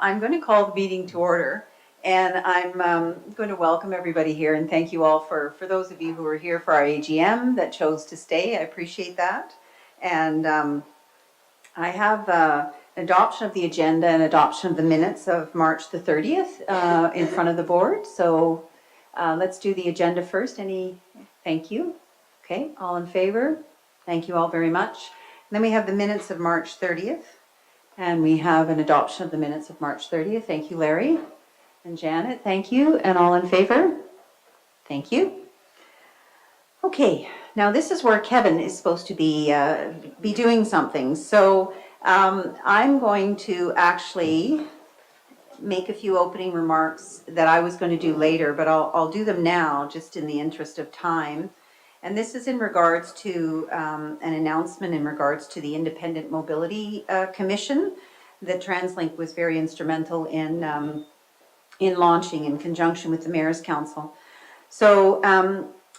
I'm going to call the meeting to order, and I'm going to welcome everybody here and thank you all for those of you who are here for our AGM that chose to stay. I appreciate that. And I have adoption of the agenda and adoption of the minutes of March the 30th in front of the board. So let's do the agenda first. Thank you. Okay, all in favor? Thank you all very much. And then we have the minutes of March 30th. And we have an adoption of the minutes of March 30th. Thank you, Larry and Janet. Thank you. And all in favor? Thank you. Okay, now this is where Kevin is supposed to be doing something. So I'm going to actually make a few opening remarks that I was going to do later, but I'll do them now just in the interest of time. And this is in regards to an announcement in regards to the Independent Mobility Commission that TransLink was very instrumental in launching in conjunction with the Mayor's Council. So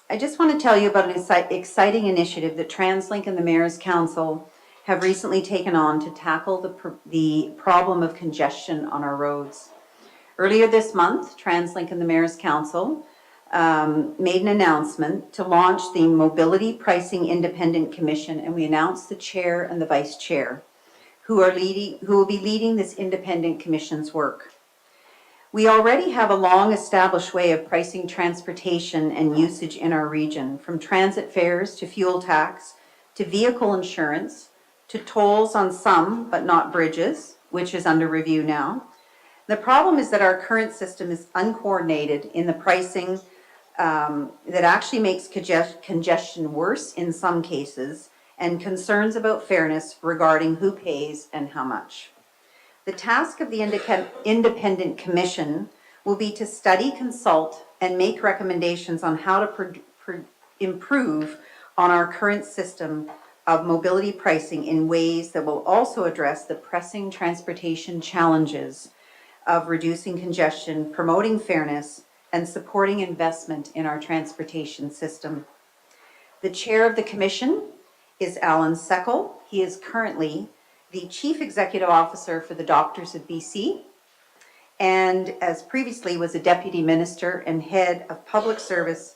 I just want to tell you about an exciting initiative that TransLink and the Mayor's Council have recently taken on to tackle the problem of congestion on our roads. Earlier this month, TransLink and the Mayor's Council made an announcement to launch the Mobility Pricing Independent Commission, and we announced the chair and the vice chair who will be leading this independent commission's work. We already have a long established way of pricing transportation and usage in our region, from transit fares to fuel tax to vehicle insurance to tolls on some but not bridges, which is under review now. The problem is that our current system is uncoordinated in the pricing that actually makes congestion worse in some cases, and concerns about fairness regarding who pays and how much. The task of the Independent Commission will be to study, consult, and make recommendations on how to improve on our current system of mobility pricing in ways that will also address the pressing transportation challenges of reducing congestion, promoting fairness, and supporting investment in our transportation system. The chair of the commission is Alan Seckel. He is currently the Chief Executive Officer for the Doctors of BC, and as previously was a Deputy Minister and Head of Public Service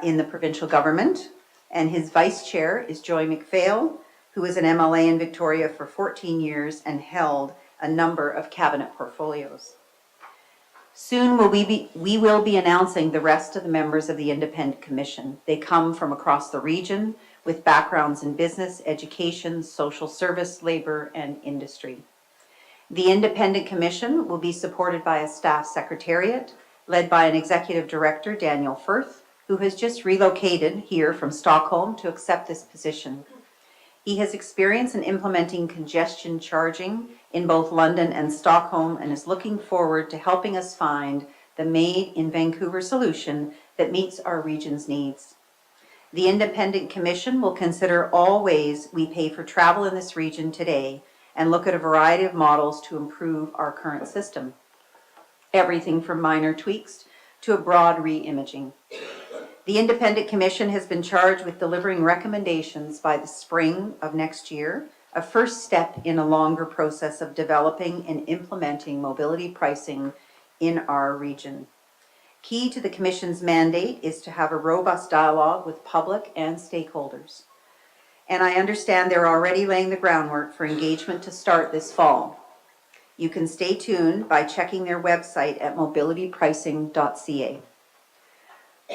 in the provincial government. And his vice chair is Joy McPhail, who is an MLA in Victoria for 14 years and held a number of cabinet portfolios. Soon we will be announcing the rest of the members of the Independent Commission. They come from across the region with backgrounds in business, education, social service, labor, and industry. The Independent Commission will be supported by a staff secretariat led by an executive director, Daniel Firth, who has just relocated here from Stockholm to accept this position. He has experience in implementing congestion charging in both London and Stockholm and is looking forward to helping us find the Made in Vancouver solution that meets our region's needs. The Independent Commission will consider all ways we pay for travel in this region today and look at a variety of models to improve our current system. Everything from minor tweaks to a broad re-imaging. The Independent Commission has been charged with delivering recommendations by the spring of next year, a first step in a longer process of developing and implementing mobility pricing in our region. Key to the Commission's mandate is to have a robust dialogue with public and stakeholders. And I understand they're already laying the groundwork for engagement to start this fall. You can stay tuned by checking their website at mobilitypricing.ca.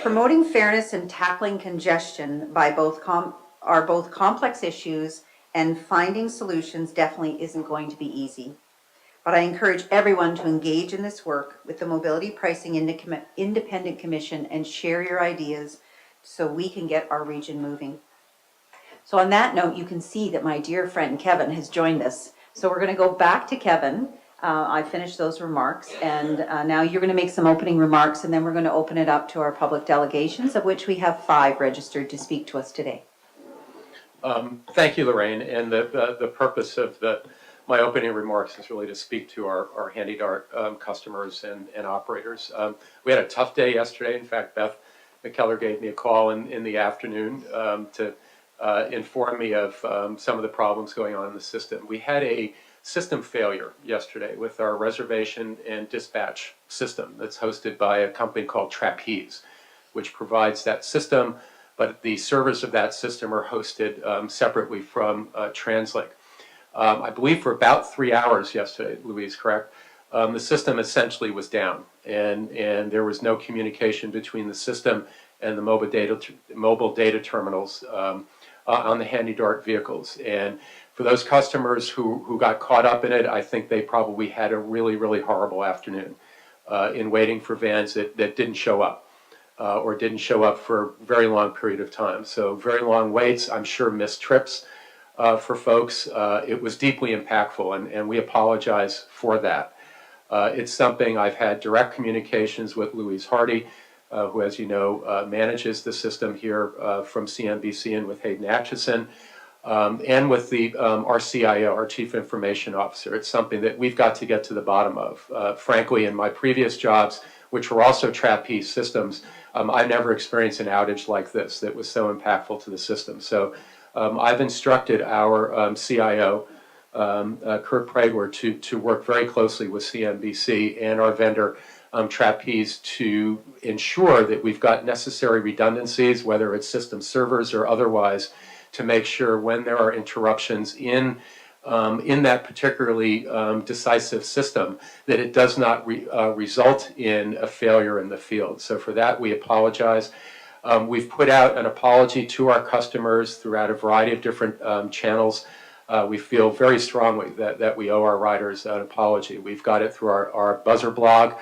Promoting fairness and tackling congestion are both complex issues, and finding solutions definitely isn't going to be easy. But I encourage everyone to engage in this work with the Mobility Pricing Independent Commission and share your ideas so we can get our region moving. So on that note, you can see that my dear friend Kevin has joined us. So we're going to go back to Kevin. I finished those remarks, and now you're going to make some opening remarks, and then we're going to open it up to our public delegations, of which we have 5 registered to speak to us today. Thank you, Lorraine. And the purpose of my opening remarks is really to speak to our Handy Dart customers and operators. We had a tough day yesterday. In fact, Beth McKellar gave me a call in the afternoon to inform me of some of the problems going on in the system. We had a system failure yesterday with our reservation and dispatch system that's hosted by a company called Trapeze, which provides that system, but the servers of that system are hosted separately from TransLink. I believe for about 3 hours yesterday, Louise, correct? The system essentially was down, and there was no communication between the system and the mobile data terminals on the Handy Dart vehicles. And for those customers who got caught up in it, I think they probably had a really, really horrible afternoon in waiting for vans that didn't show up. Or didn't show up for a very long period of time. So very long waits, I'm sure missed trips for folks. It was deeply impactful, and we apologize for that. It's something I've had direct communications with Louise Hardy, who, as you know, manages the system here from CNBC, and with Hayden Atchison, and with our CIO, our Chief Information Officer. It's something that we've got to get to the bottom of. Frankly, in my previous jobs, which were also trapeze systems, I never experienced an outage like this that was so impactful to the system. So I've instructed our CIO, Kurt Prager, to work very closely with CNBC and our vendor, Trapeze, to ensure that we've got necessary redundancies, whether it's system servers or otherwise, to make sure when there are interruptions in that particularly decisive system, that it does not result in a failure in the field. So for that, we apologize. We've put out an apology to our customers throughout a variety of different channels. We feel very strongly that we owe our riders an apology. We've got it through our Buzzer blog,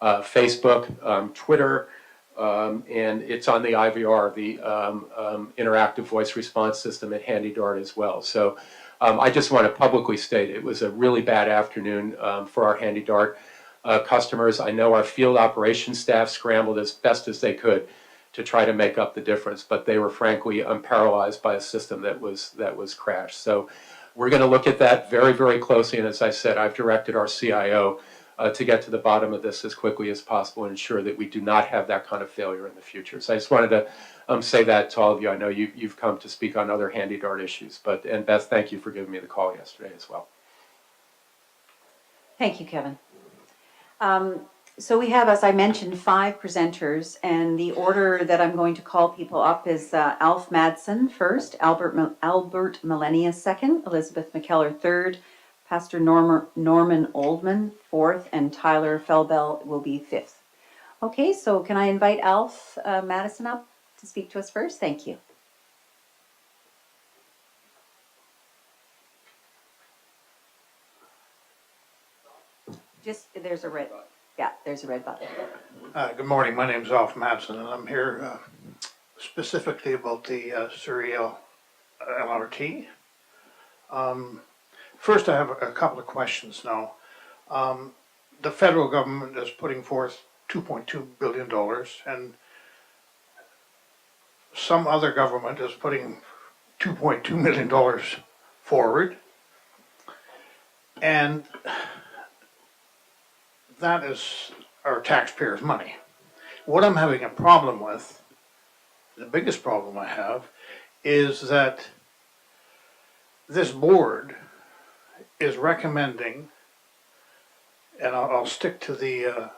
Facebook, Twitter, and it's on the IVR, the interactive voice response system at Handy Dart as well. So I just want to publicly state it was a really bad afternoon for our Handy Dart customers. I know our field operations staff scrambled as best as they could to try to make up the difference, but they were frankly paralyzed by a system that was crashed. So we're going to look at that very, very closely, and as I said, I've directed our CIO to get to the bottom of this as quickly as possible and ensure that we do not have that kind of failure in the future. So I just wanted to say that to all of you. I know you've come to speak on other Handy Dart issues, and Beth, thank you for giving me the call yesterday as well. Thank you, Kevin. So we have, as I mentioned, 5 presenters, and the order that I'm going to call people up is Alf Madsen first, Albert Millennia second, Elizabeth McKellar third, Pastor Norman Oldman fourth, and Tyler Felbell will be fifth. Okay, so can I invite Alf Madsen up to speak to us first? Thank you. There's a red button. Good morning. My name is Alf Madsen, and I'm here specifically about the Surrey LRT. First, I have a couple of questions now. The federal government is putting forth $2.2 billion, and some other government is putting $2.2 million forward, and that is our taxpayers' money. What I'm having a problem with, the biggest problem I have, is that this board is recommending, and I'll stick to the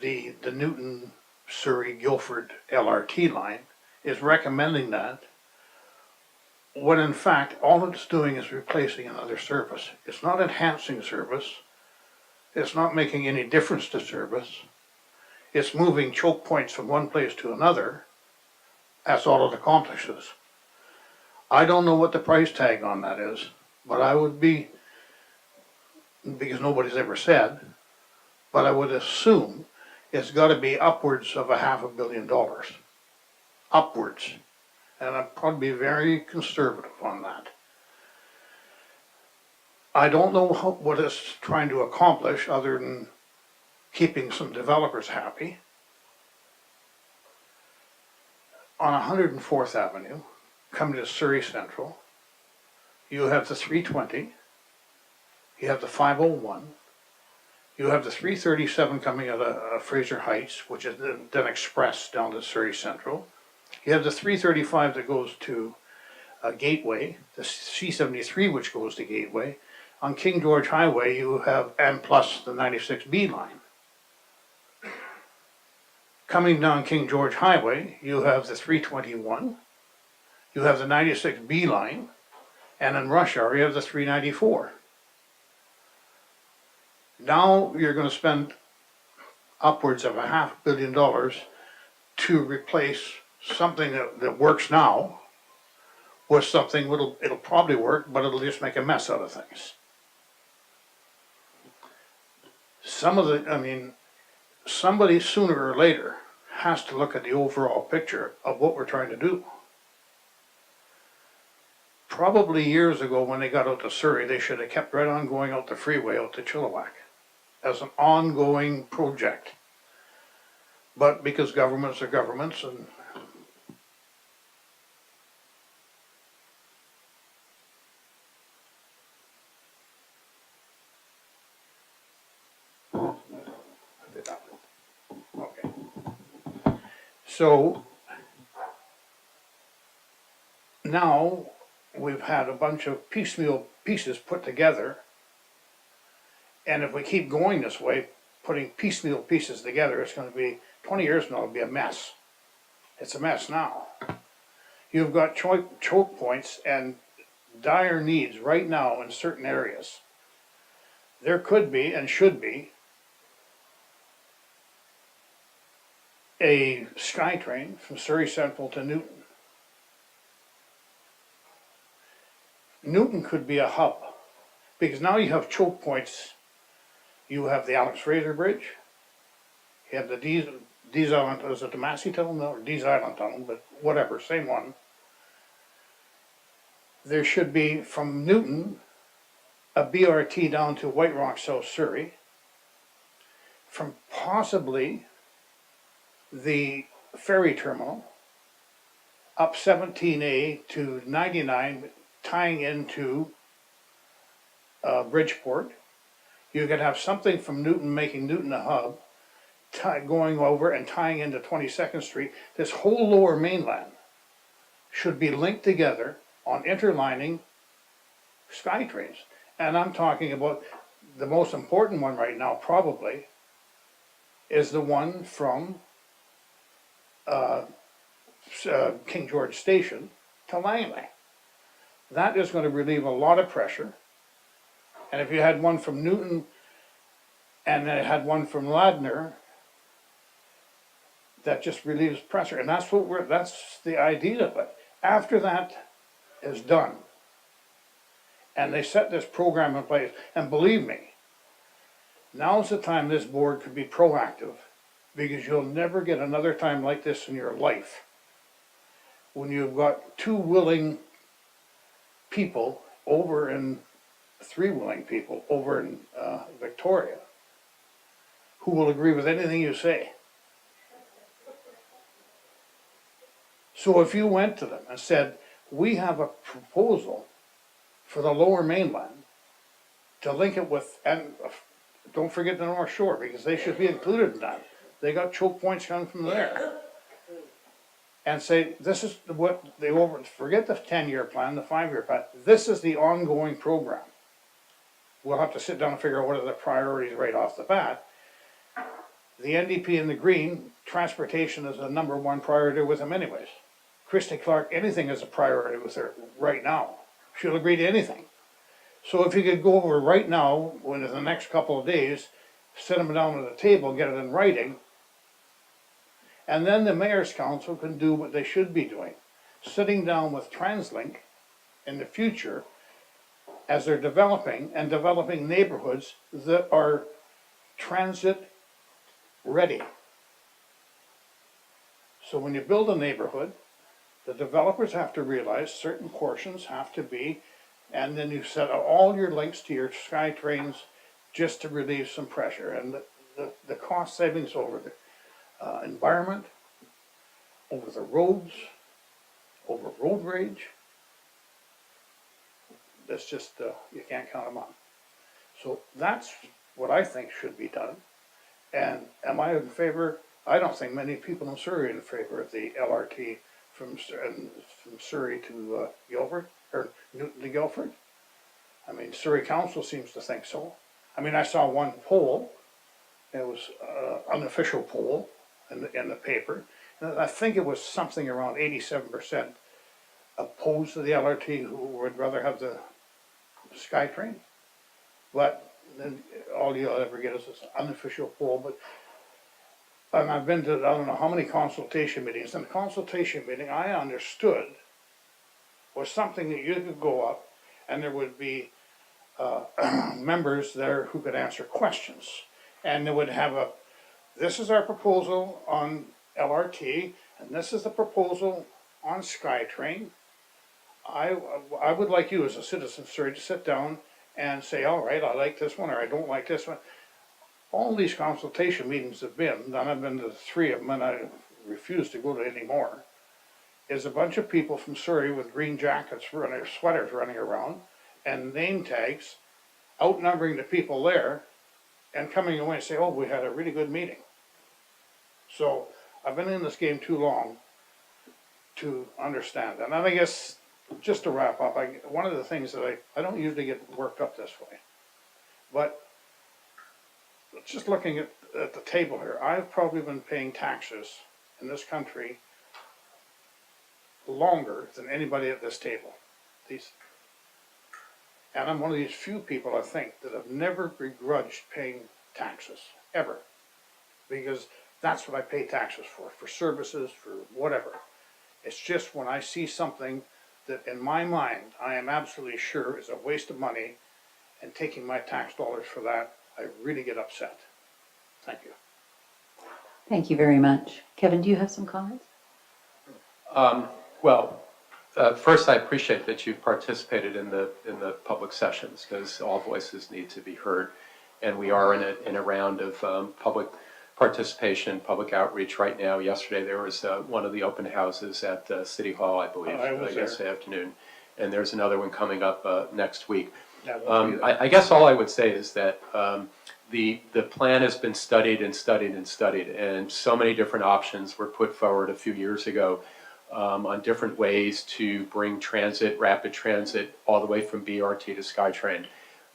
Newton, Surrey, Guildford LRT line, is recommending that, when in fact all it's doing is replacing another service. It's not enhancing service. It's not making any difference to service. It's moving choke points from one place to another. That's all it accomplishes. I don't know what the price tag on that is, but I would be, because nobody's ever said, but I would assume it's got to be upwards of $500 million. Upwards. And I'd probably be very conservative on that. I don't know what it's trying to accomplish other than keeping some developers happy. On 104th Avenue, coming to Surrey Central, you have the 320, you have the 501, you have the 337 coming out of Fraser Heights, which is then express down to Surrey Central. You have the 335 that goes to Gateway, the C73 which goes to Gateway, On King George Highway, you have, and plus the 96B line. Coming down King George Highway, you have the 321, you have the 96B line, and in rush hour, you have the 394. Now you're gonna spend upwards of $500 million to replace something that works now with something it'll probably work, but it'll just make a mess out of things. Somebody sooner or later has to look at the overall picture of what we're trying to do. Probably years ago when they got out to Surrey, they should have kept right on going out the freeway out to Chilliwack as an ongoing project. But because governments are governments, and okay. So now we've had a bunch of piecemeal pieces put together, and if we keep going this way, putting piecemeal pieces together, it's going to be 20 years from now, it'll be a mess. It's a mess now. You've got choke points and dire needs right now in certain areas. There could be and should be a SkyTrain from Surrey Central to Newton. Newton could be a hub, because now you have choke points. You have the Alex Fraser Bridge, you have the Dees Island, is it the Massey Tunnel? No, or Dees Island Tunnel, but whatever, same one. There should be from Newton a BRT down to White Rock, South Surrey, from possibly the ferry terminal up 17A to 99, tying into Bridgeport. You could have something from Newton, making Newton a hub, going over and tying into 22nd Street. This whole lower mainland should be linked together on interlining SkyTrains. And I'm talking about the most important one right now, probably, is the one from King George Station to Langley. That is going to relieve a lot of pressure. And if you had one from Newton and then it had one from Ladner, that just relieves pressure. And that's the idea of it. After that is done, and they set this program in place, and believe me, now's the time this board could be proactive, because you'll never get another time like this in your life when you've got two willing people over in, three willing people over in Victoria who will agree with anything you say. So if you went to them and said, we have a proposal for the lower mainland to link it with, and don't forget the North Shore, because they should be included in that. They got choke points coming from there. And say, this is what they forget the 10-year plan, the 5-year plan. This is the ongoing program. We'll have to sit down and figure out what are the priorities right off the bat. The NDP and the Green, transportation is the #1 priority with them anyways. Christy Clark, anything is a priority with her right now. She'll agree to anything. So if you could go over right now, within the next couple of days, sit them down at the table, get it in writing, and then the Mayor's Council can do what they should be doing. Sitting down with TransLink in the future as they're developing neighborhoods that are transit ready. So when you build a neighborhood, the developers have to realize certain portions have to be, and then you set all your links to your SkyTrains just to relieve some pressure. And the cost savings over the environment, over the roads, over road rage, that's just, you can't count them on. So that's what I think should be done. And am I in favor? I don't think many people in Surrey are in favor of the LRT from Surrey to Guilford, or Newton to Guilford. I mean, Surrey Council seems to think so. I mean, I saw one poll, it was unofficial poll in the paper, and I think it was something around 87% opposed to the LRT, who would rather have the SkyTrain. But then all you'll ever get is this unofficial poll. But and I've been to I don't know how many consultation meetings. And the consultation meeting I understood was something that you could go up, and there would be members there who could answer questions, and they would have a, this is our proposal on LRT, and this is the proposal on SkyTrain. I would like you as a citizen, sir, to sit down and say, all right, I like this one, or I don't like this one. All these consultation meetings have been, and I've been to 3 of them, and I refuse to go to any more, is a bunch of people from Surrey with green jackets, running, sweaters running around, and name tags, outnumbering the people there, and coming away and say, oh, we had a really good meeting. So I've been in this game too long to understand. And then I guess, just to wrap up, one of the things that I don't usually get worked up this way, but just looking at the table here, I've probably been paying taxes in this country longer than anybody at this table. And I'm one of these few people, I think, that have never begrudged paying taxes, ever. Because that's what I pay taxes for services, for whatever. It's just when I see something that in my mind I am absolutely sure is a waste of money, and taking my tax dollars for that, I really get upset. Thank you. Thank you very much. Kevin, do you have some comments? First, I appreciate that you've participated in the public sessions, because all voices need to be heard, and we are in a round of public participation, public outreach right now. Yesterday there was one of the open houses at City Hall, I believe, yesterday afternoon, and there's another one coming up next week. I guess all I would say is that the plan has been studied and studied and studied, and so many different options were put forward a few years ago on different ways to bring transit, rapid transit, all the way from BRT to SkyTrain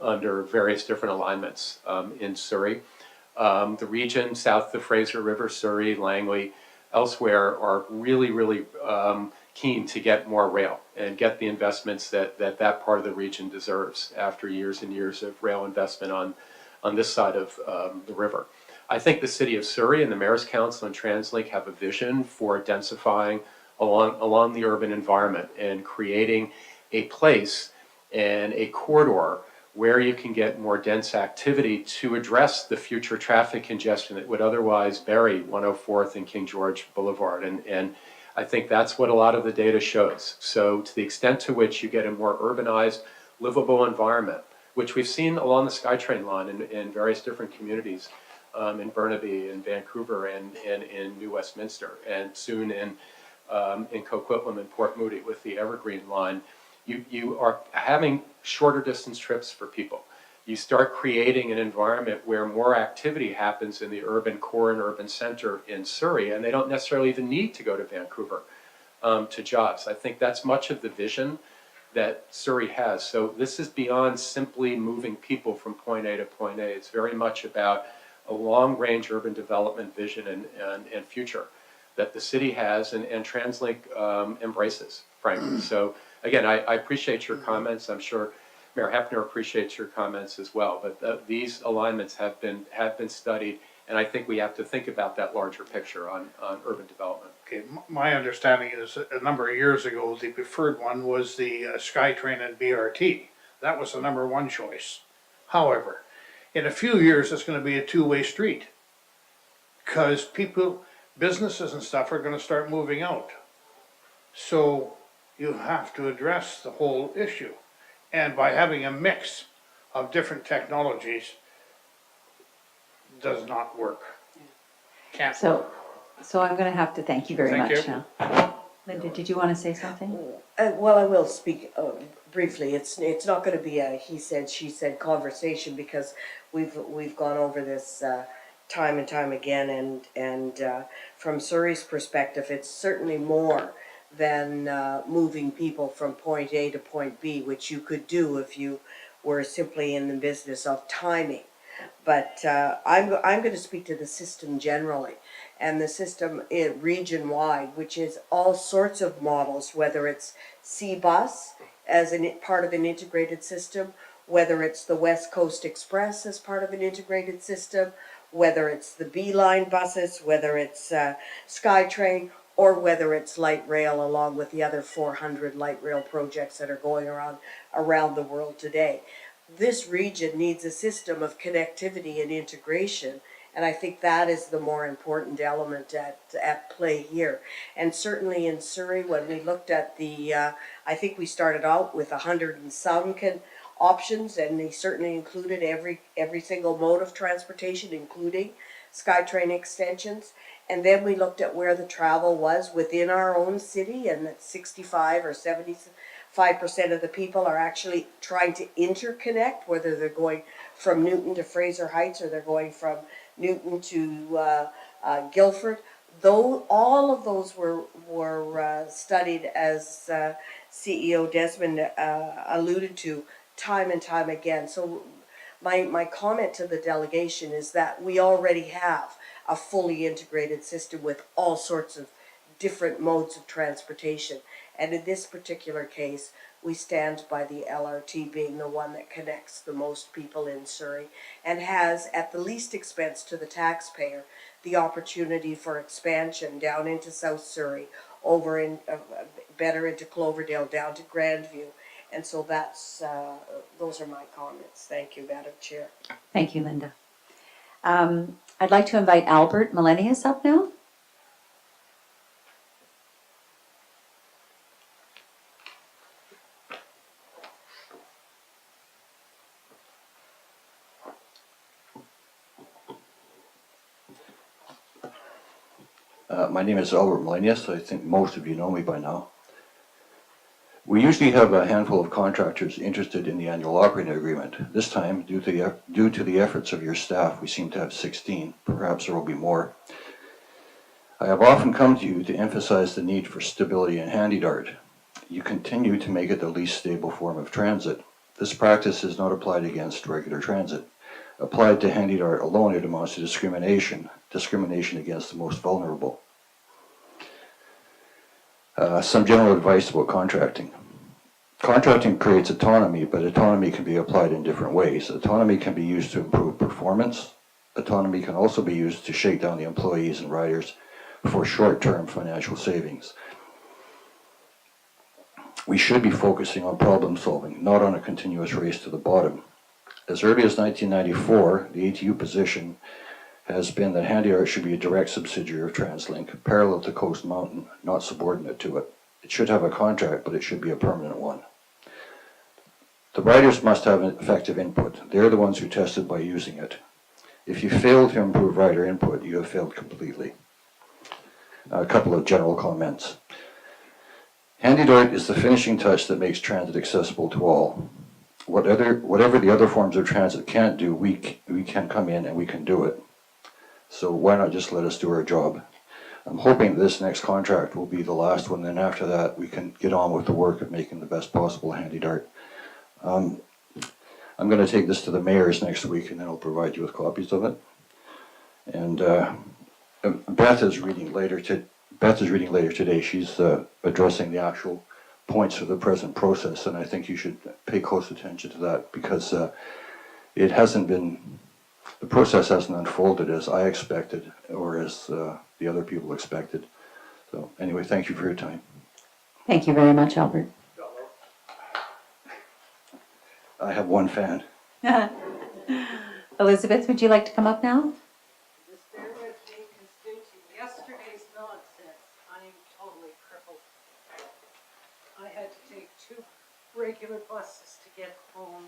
under various different alignments in Surrey. The region south of the Fraser River, Surrey, Langley, elsewhere are really, really keen to get more rail and get the investments that part of the region deserves after years and years of rail investment on this side of the river. I think the city of Surrey and the Mayor's Council and TransLink have a vision for densifying along the urban environment and creating a place and a corridor where you can get more dense activity to address the future traffic congestion that would otherwise bury 104th and King George Boulevard. And I think that's what a lot of the data shows. So to the extent to which you get a more urbanized, livable environment, which we've seen along the SkyTrain line in various different communities, in Burnaby, in Vancouver, and in New Westminster, and soon in Coquitlam and Port Moody with the Evergreen line, you are having shorter distance trips for people. You start creating an environment where more activity happens in the urban core and urban center in Surrey, and they don't necessarily even need to go to Vancouver to jobs. I think that's much of the vision that Surrey has. So this is beyond simply moving people from point A to point A. It's very much about a long-range urban development vision and future that the city has and TransLink embraces, frankly. So again, I appreciate your comments. I'm sure Mayor Hepner appreciates your comments as well. But these alignments have been studied, and I think we have to think about that larger picture on urban development. Okay, my understanding is that a number of years ago, the preferred one was the SkyTrain and BRT. That was the #1 choice. However, in a few years, it's going to be a two-way street, because businesses and stuff are going to start moving out. So you have to address the whole issue. And by having a mix of different technologies does not work. Can't work. So I'm going to have to thank you very Thank much you. now. Linda, did you want to say something? Well, I will speak briefly. It's not going to be a he said, she said conversation, because we've gone over this time and time again, and from Surrey's perspective, it's certainly more than moving people from point A to point B, which you could do if you We're simply in the business of timing. But I'm going to speak to the system generally, and the system region-wide, which is all sorts of models, whether it's C-Bus as part of an integrated system, whether it's the West Coast Express as part of an integrated system, whether it's the B-Line buses, whether it's SkyTrain, or whether it's light rail along with the other 400 light rail projects that are going around the world today. This region needs a system of connectivity and integration, and I think that is the more important element at play here. And certainly in Surrey, when we looked at I think we started out with 100 and some options, and they certainly included every single mode of transportation, including SkyTrain extensions. And then we looked at where the travel was within our own city, and that 65 or 75% of the people are actually trying to interconnect, whether they're going from Newton to Fraser Heights or they're going from Newton to Guildford. Though all of those were studied, as CEO Desmond alluded to, time and time again. So my comment to the delegation is that we already have a fully integrated system with all sorts of different modes of transportation. And in this particular case, we stand by the LRT being the one that connects the most people in Surrey and has, at the least expense to the taxpayer, the opportunity for expansion down into South Surrey, over in better into Cloverdale, down to Grandview. And so those are my comments. Thank you, Madam Chair. Thank you, Linda. I'd like to invite Albert Millennius up now. My name is Albert Millennius. I think most of you know me by now. We usually have a handful of contractors interested in the annual operating agreement. This time, due to the efforts of your staff, we seem to have 16. Perhaps there will be more. I have often come to you to emphasize the need for stability in Handy-Dart. You continue to make it the least stable form of transit. This practice is not applied against regular transit. Applied to Handy-Dart alone, it amounts to discrimination against the most vulnerable. Some general advice about contracting. Contracting creates autonomy, but autonomy can be applied in different ways. Autonomy can be used to improve performance. Autonomy can also be used to shake down the employees and riders for short-term financial savings. We should be focusing on problem solving, not on a continuous race to the bottom. As early as 1994, the ATU position has been that Handy-Dart should be a direct subsidiary of TransLink, parallel to Coast Mountain, not subordinate to it. It should have a contract, but it should be a permanent one. The riders must have effective input. They're the ones who tested by using it. If you fail to improve rider input, you have failed completely. A couple of general comments. Handy-Dart is the finishing touch that makes transit accessible to all. Whatever the other forms of transit can't do, we can come in and we can do it. So why not just let us do our job? I'm hoping this next contract will be the last one, and after that we can get on with the work of making the best possible Handy-Dart. I'm going to take this to the mayors next week, and then I'll provide you with copies of it. And Beth is reading later today. She's addressing the actual points of the present process, and I think you should pay close attention to that, because the process hasn't unfolded as I expected or as the other people expected. So anyway, thank you for your time. Thank you very much, Albert. I have one fan. Elizabeth, would you like to come up now? Just bear with me, because due to yesterday's nonsense, I am totally crippled. I had to take 2 regular buses to get home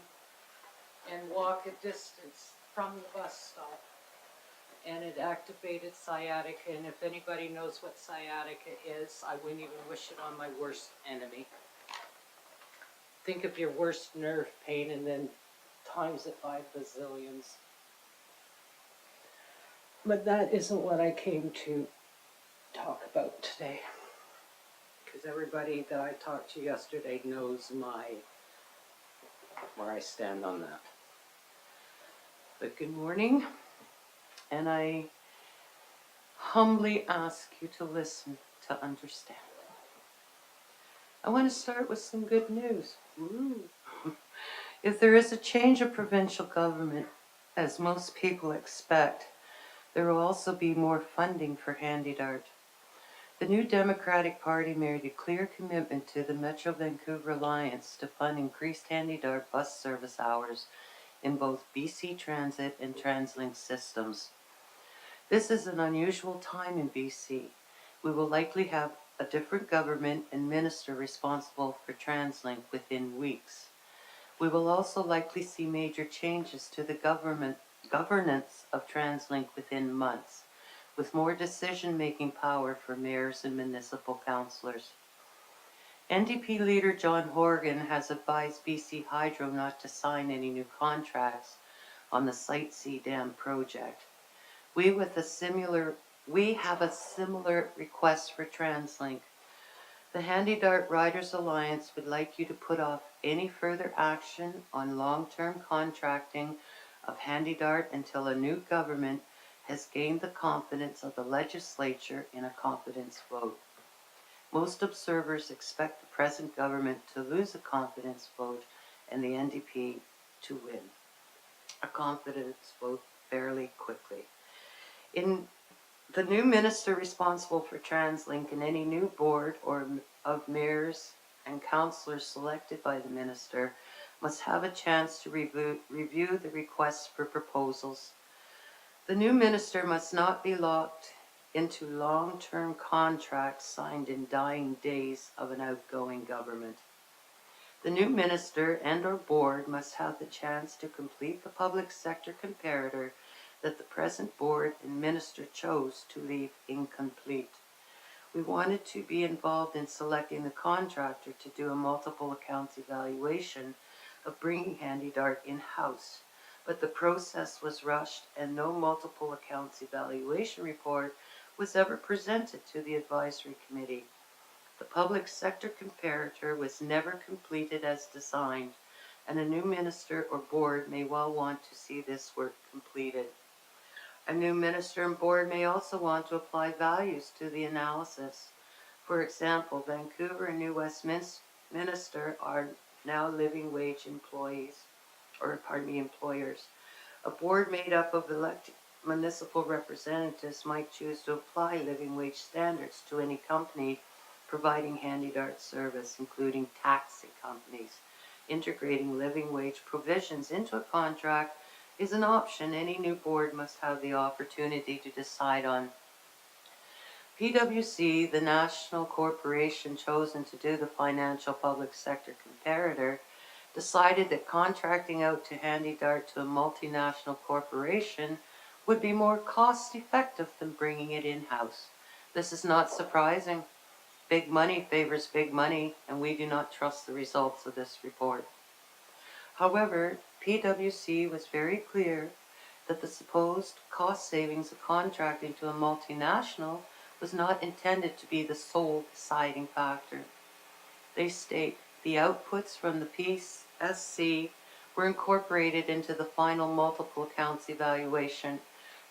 and walk a distance from the bus stop. And it activated sciatica, and if anybody knows what sciatica is, I wouldn't even wish it on my worst enemy. Think of your worst nerve pain and then times it by bazillions. But that isn't what I came to talk about today. Because everybody that I talked to yesterday knows my where I stand on that. But good morning, and I humbly ask you to listen to understand. I want to start with some good news. Woo. If there is a change of provincial government, as most people expect, there will also be more funding for Handy Dart. The new Democratic Party made a clear commitment to the Metro Vancouver Alliance to fund increased Handy Dart bus service hours in both BC Transit and TransLink systems. This is an unusual time in BC. We will likely have a different government and minister responsible for TransLink within weeks. We will also likely see major changes to the governance of TransLink within months, with more decision-making power for mayors and municipal councillors. NDP leader John Horgan has advised BC Hydro not to sign any new contracts on the Site C Dam project. We have a similar request for TransLink. The Handy Dart Riders Alliance would like you to put off any further action on long-term contracting of Handy Dart until a new government has gained the confidence of the legislature in a confidence vote. Most observers expect the present government to lose a confidence vote and the NDP to win a confidence vote fairly quickly. In the new minister responsible for TransLink and any new board of mayors and councillors selected by the minister must have a chance to review the requests for proposals. The new minister must not be locked into long-term contracts signed in dying days of an outgoing government. The new minister and/or board must have the chance to complete the public sector comparator that the present board and minister chose to leave incomplete. We wanted to be involved in selecting the contractor to do a multiple accounts evaluation of bringing Handy Dart in-house, but the process was rushed and no multiple accounts evaluation report was ever presented to the advisory committee. The public sector comparator was never completed as designed, and a new minister or board may well want to see this work completed. A new minister and board may also want to apply values to the analysis. For example, Vancouver and New Westminster are now living wage employers. A board made up of elected municipal representatives might choose to apply living wage standards to any company providing Handy Dart service, including taxi companies. Integrating living wage provisions into a contract is an option any new board must have the opportunity to decide on. PwC, the national corporation chosen to do the financial public sector comparator, decided that contracting out to Handy Dart to a multinational corporation would be more cost-effective than bringing it in-house. This is not surprising. Big money favors big money, and we do not trust the results of this report. However, PwC was very clear that the supposed cost savings of contracting to a multinational was not intended to be the sole deciding factor. They state the outputs from the PSC were incorporated into the final multiple accounts evaluation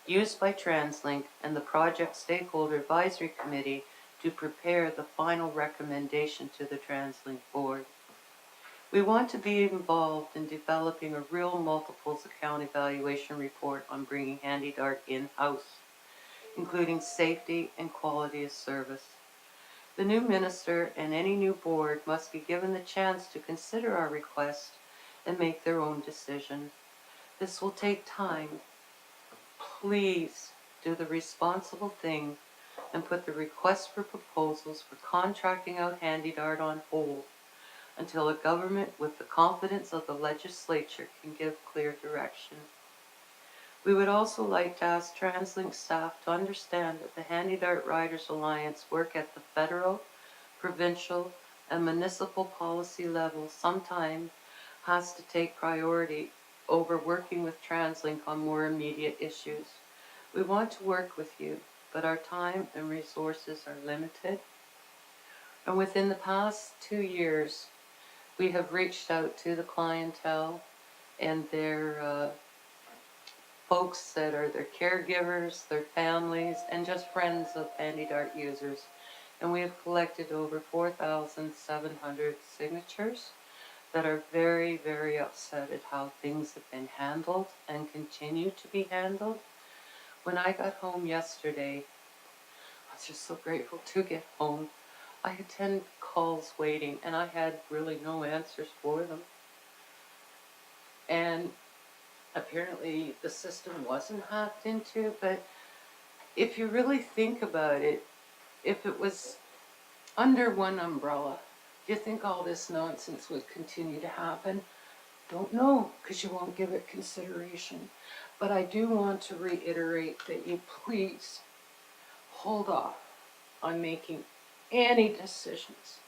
used by TransLink and the Project Stakeholder Advisory Committee to prepare the final recommendation to the TransLink board. We want to be involved in developing a real multiples account evaluation report on bringing Handy Dart in-house, including safety and quality of service. The new minister and any new board must be given the chance to consider our request and make their own decision. This will take time. Please do the responsible thing and put the request for proposals for contracting out Handy Dart on hold until a government with the confidence of the legislature can give clear direction. We would also like to ask TransLink staff to understand that the Handy Dart Riders Alliance work at the federal, provincial, and municipal policy level sometimes has to take priority over working with TransLink on more immediate issues. We want to work with you, but our time and resources are limited. And within the past 2 years, We have reached out to the clientele and their folks that are their caregivers, their families, and just friends of Handy Dart users. And we have collected over 4,700 signatures that are very, very upset at how things have been handled and continue to be handled. When I got home yesterday, I was just so grateful to get home. I had 10 calls waiting and I had really no answers for them. And apparently the system wasn't hacked into, but if you really think about it, if it was under one umbrella, do you think all this nonsense would continue to happen? Don't know, because you won't give it consideration. But I do want to reiterate that you please hold off on making any decisions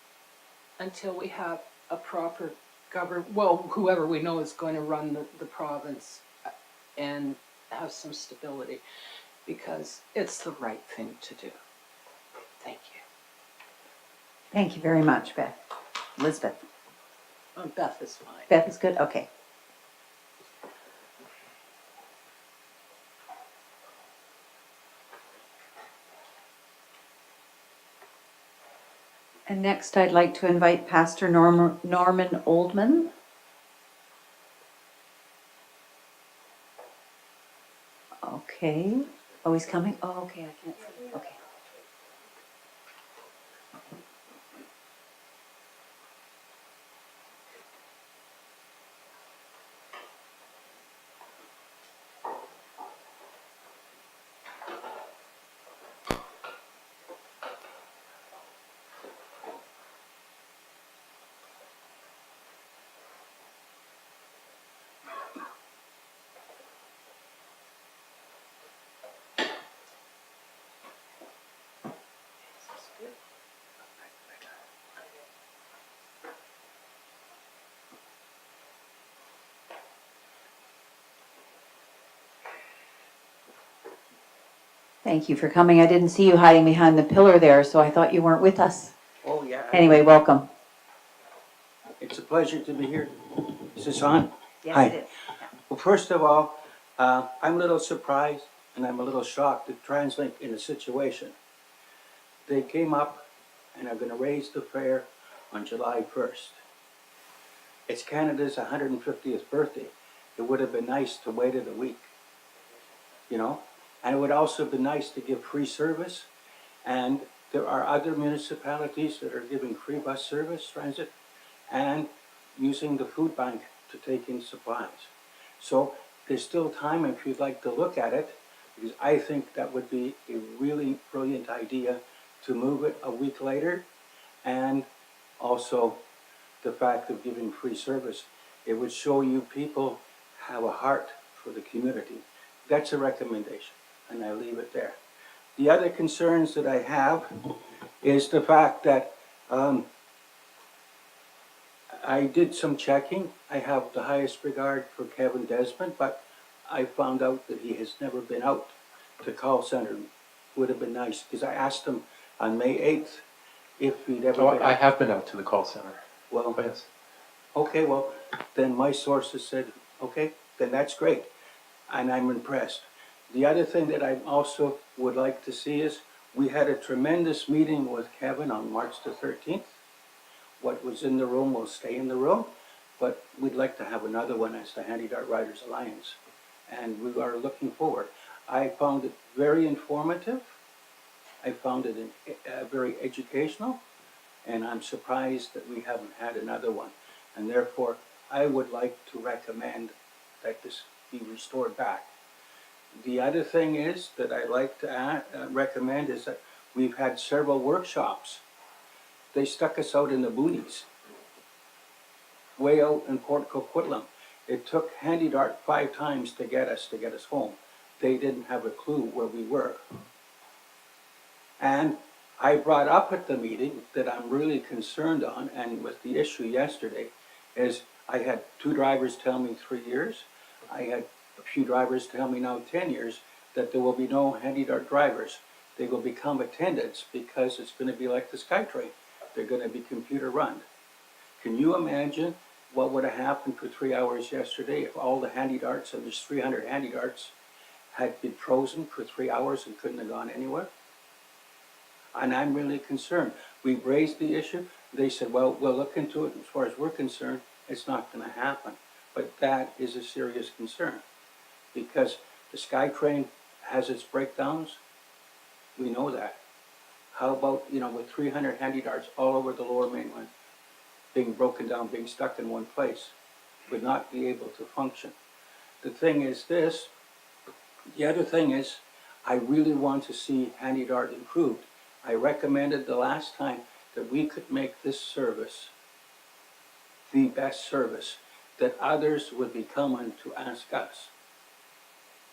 until we have a proper whoever we know is going to run the province and have some stability, because it's the right thing to do. Thank you. Thank you very much, Beth. Elizabeth. Beth is fine. Beth is good? Okay. And next, I'd like to invite Pastor Norman Oldman. Okay. Oh, he's coming? Oh, okay, I can't see. Okay. Thank you for coming. I didn't see you hiding behind the pillar there, so I thought you weren't with us. Oh, yeah. Anyway, welcome. It's a pleasure to be here. Is this on? Yes, Hi. it is. Well, first of all, I'm a little surprised and I'm a little shocked at TransLink in the situation. They came up and are going to raise the fare on July 1st. It's Canada's 150th birthday. It would have been nice to wait it a week, you know? And it would also have been nice to give free service. And there are other municipalities that are giving free bus service, transit, and using the food bank to take in supplies. So there's still time if you'd like to look at it, because I think that would be a really brilliant idea to move it a week later. And also the fact of giving free service. It would show you people have a heart for the community. That's a recommendation, and I leave it there. The other concerns that I have is the fact that I did some checking. I have the highest regard for Kevin Desmond, but I found out that he has never been out to call center. Would have been nice, because I asked him on May 8th if he'd ever Oh, been I out. have been out to the call center. Well, Yes. okay, well, then my sources said, okay, then that's great. And I'm impressed. The other thing that I also would like to see is, we had a tremendous meeting with Kevin on March the 13th. What was in the room will stay in the room, but we'd like to have another one as the Handy Dart Riders Alliance. And we are looking forward. I found it very informative. I found it very educational, and I'm surprised that we haven't had another one. And therefore, I would like to recommend that this be restored back. The other thing is that I'd like to recommend is that we've had several workshops. They stuck us out in the boonies, way out in Port Coquitlam. It took Handy Dart 5 times to get us home. They didn't have a clue where we were. And I brought up at the meeting that I'm really concerned on, and with the issue yesterday, is I had 2 drivers tell me 3 years. I had a few drivers tell me now 10 years that there will be no Handy Dart drivers. They will become attendants because it's going to be like the SkyTrain. They're going to be computer run. Can you imagine what would have happened for 3 hours yesterday if all the handy darts, and there's 300 handy darts, had been frozen for 3 hours and couldn't have gone anywhere? And I'm really concerned. We've raised the issue. They said, well, we'll look into it. As far as we're concerned, it's not going to happen. But that is a serious concern because the SkyTrain has its breakdowns. We know that. How about, with 300 handy darts all over the lower mainland being broken down, being stuck in one place, would not be able to function. The thing is this, the other thing is, I really want to see handy dart improved. I recommended the last time that we could make this service the best service, that others would be coming to ask us.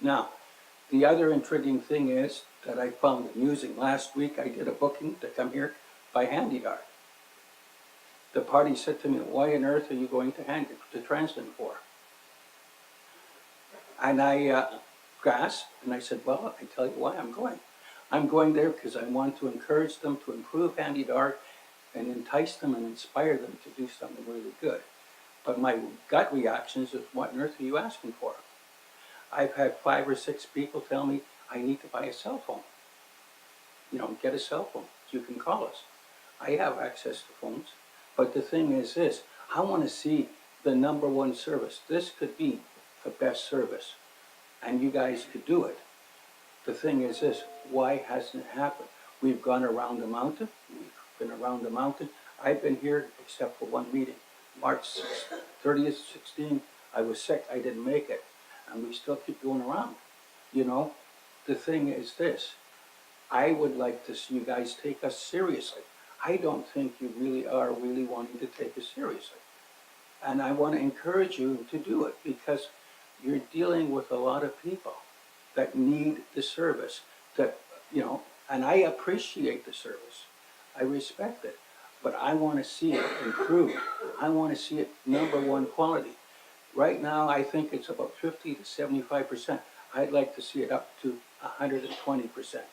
Now, the other intriguing thing is that I found amusing. Last week I did a booking to come here by handy dart. The party said to me, why on earth are you going to TransLink for? And I gasped and I said, well, I tell you why I'm going. I'm going there because I want to encourage them to improve handy dart and entice them and inspire them to do something really good. But my gut reaction is, what on earth are you asking for? I've had 5 or 6 people tell me I need to buy a cell phone. Get a cell phone. You can call us. I have access to phones. But the thing is this, I want to see the #1 service. This could be the best service. And you guys could do it. The thing is this, why hasn't it happened? We've gone around the mountain. We've been around the mountain. I've been here except for one meeting. March 30th, 16, I was sick. I didn't make it. And we still keep going around. The thing is this, I would like to see you guys take us seriously. I don't think you really are wanting to take us seriously. And I want to encourage you to do it because you're dealing with a lot of people that need the service, and I appreciate the service. I respect it, but I want to see it improved. I want to see it #1 quality. Right now, I think it's about 50 to 75%. I'd like to see it up to 120%.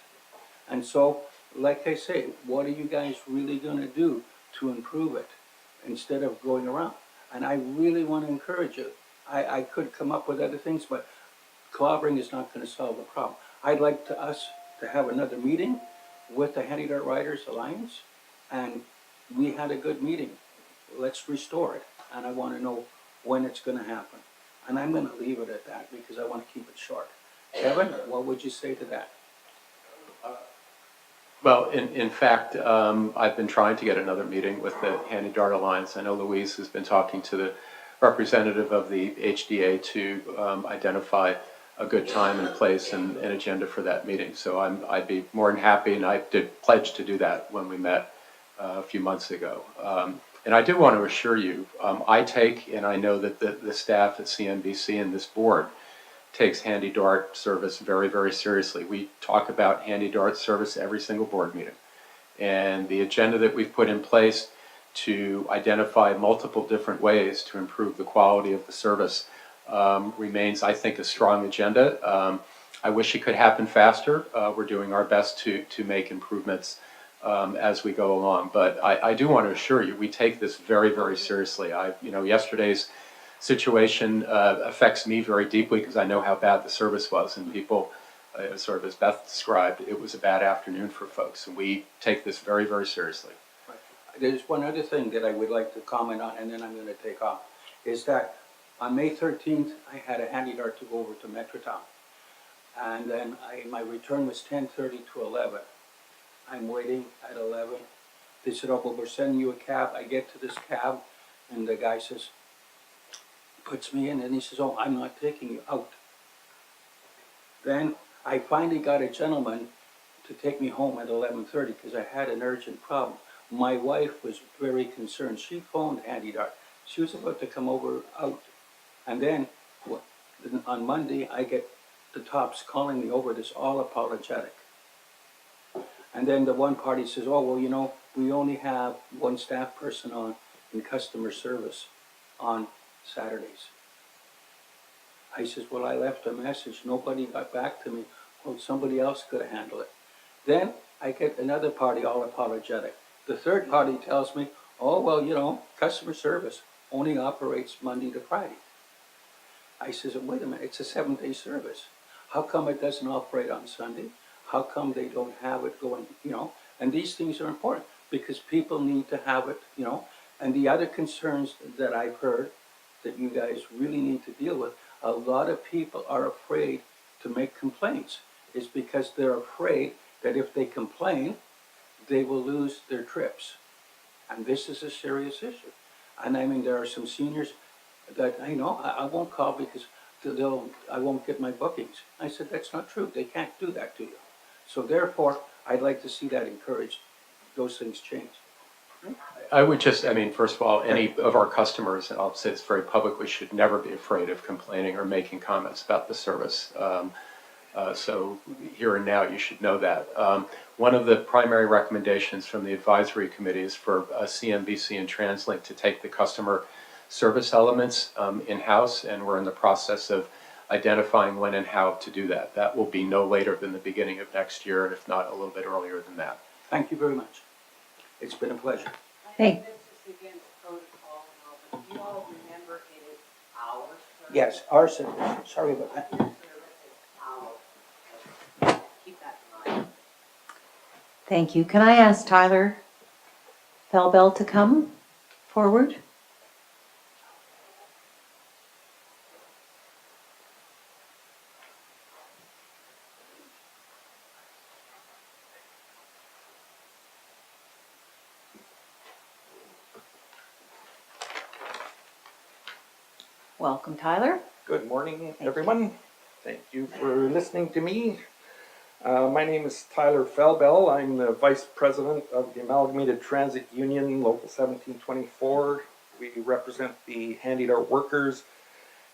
And so, like I say, what are you guys really going to do to improve it instead of going around? And I really want to encourage you. I could come up with other things, but clobbering is not going to solve the problem. I'd like us to have another meeting with the Handy Dart Riders Alliance, and we had a good meeting. Let's restore it, and I want to know when it's going to happen. And I'm going to leave it at that because I want to keep it short. Kevin, what would you say to that? Well, in fact, I've been trying to get another meeting with the Handy Dart Alliance. I know Louise has been talking to the representative of the HDA to identify a good time and place and an agenda for that meeting. So I'd be more than happy, and I did pledge to do that when we met a few months ago. And I do want to assure you, I take, and I know that the staff at CNBC and this board takes Handy Dart service very, very seriously. We talk about Handy Dart service every single board meeting. And the agenda that we've put in place to identify multiple different ways to improve the quality of the service remains, I think, a strong agenda. I wish it could happen faster. We're doing our best to make improvements as we go along. But I do want to assure you, we take this very, very seriously. Yesterday's situation affects me very deeply because I know how bad the service was, and people, sort of as Beth described, it was a bad afternoon for folks, and we take this very, very seriously. There's one other thing that I would like to comment on, and then I'm going to take off, is that on May 13th, I had a handy dart to go over to Metrotown, and then my return was 10:30 to 11. I'm waiting at 11. They said, oh, well, we're sending you a cab. I get to this cab, and the guy says, puts me in, and he says, oh, I'm not taking you out. Then I finally got a gentleman to take me home at 11:30 because I had an urgent problem. My wife was very concerned. She phoned Handy Dart. She was about to come over out. And then on Monday, I get the tops calling me over this all apologetic. And then the one party says, oh, well, we only have one staff person on in customer service on Saturdays. I says, well, I left a message. Nobody got back to me. Well, somebody else could have handled it. Then I get another party all apologetic. The third party tells me, Oh, well, you know, customer service only operates Monday to Friday. I says, wait a minute, it's a 7-day service. How come it doesn't operate on Sunday? How come they don't have it going, you know? And these things are important because people need to have it, you know? And the other concerns that I've heard that you guys really need to deal with, a lot of people are afraid to make complaints. Is because they're afraid that if they complain, they will lose their trips. And this is a serious issue. And I mean, there are some seniors that I won't call because I won't get my bookings. I said, that's not true. They can't do that to you. So therefore, I'd like to see that encouraged, those things change. I would just, I mean, first of all, any of our customers, and I'll say this very publicly, should never be afraid of complaining or making comments about the service. So here and now, you should know that. One of the primary recommendations from the advisory committee is for CNBC and TransLink to take the customer service elements in-house, and we're in the process of identifying when and how to do that. That will be no later than the beginning of next year, if not a little bit earlier than that. Thank you very much. It's been a pleasure. Hey. This is against protocol and all, but you all remember it is our service. Yes, our service. Sorry about that. Your service is ours. Keep that in mind. Thank you. Can I ask Tyler Felbell to come forward? Welcome, Tyler. Good morning, everyone. Thank you for listening to me. My name is Tyler Felbell. I'm the Vice President of the Amalgamated Transit Union, Local 1724. We represent the Handy Dart workers,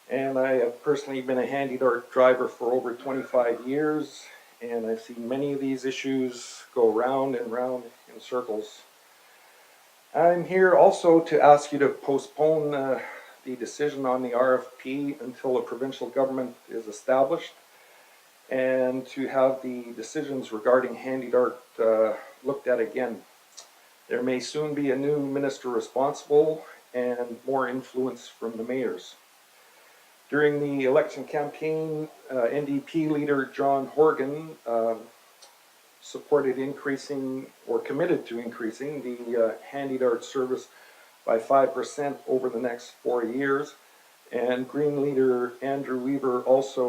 and I have personally been a Handy Dart driver for over 25 years, and I've seen many of these issues go round and round in circles. I'm here also to ask you to postpone the decision on the RFP until a provincial government is established, and to have the decisions regarding Handy Dart looked at again. There may soon be a new minister responsible and more influence from the mayors. During the election campaign, NDP leader John Horgan supported increasing or committed to increasing the Handy Dart service by 5% over the next 4 years, and Green leader Andrew Weaver also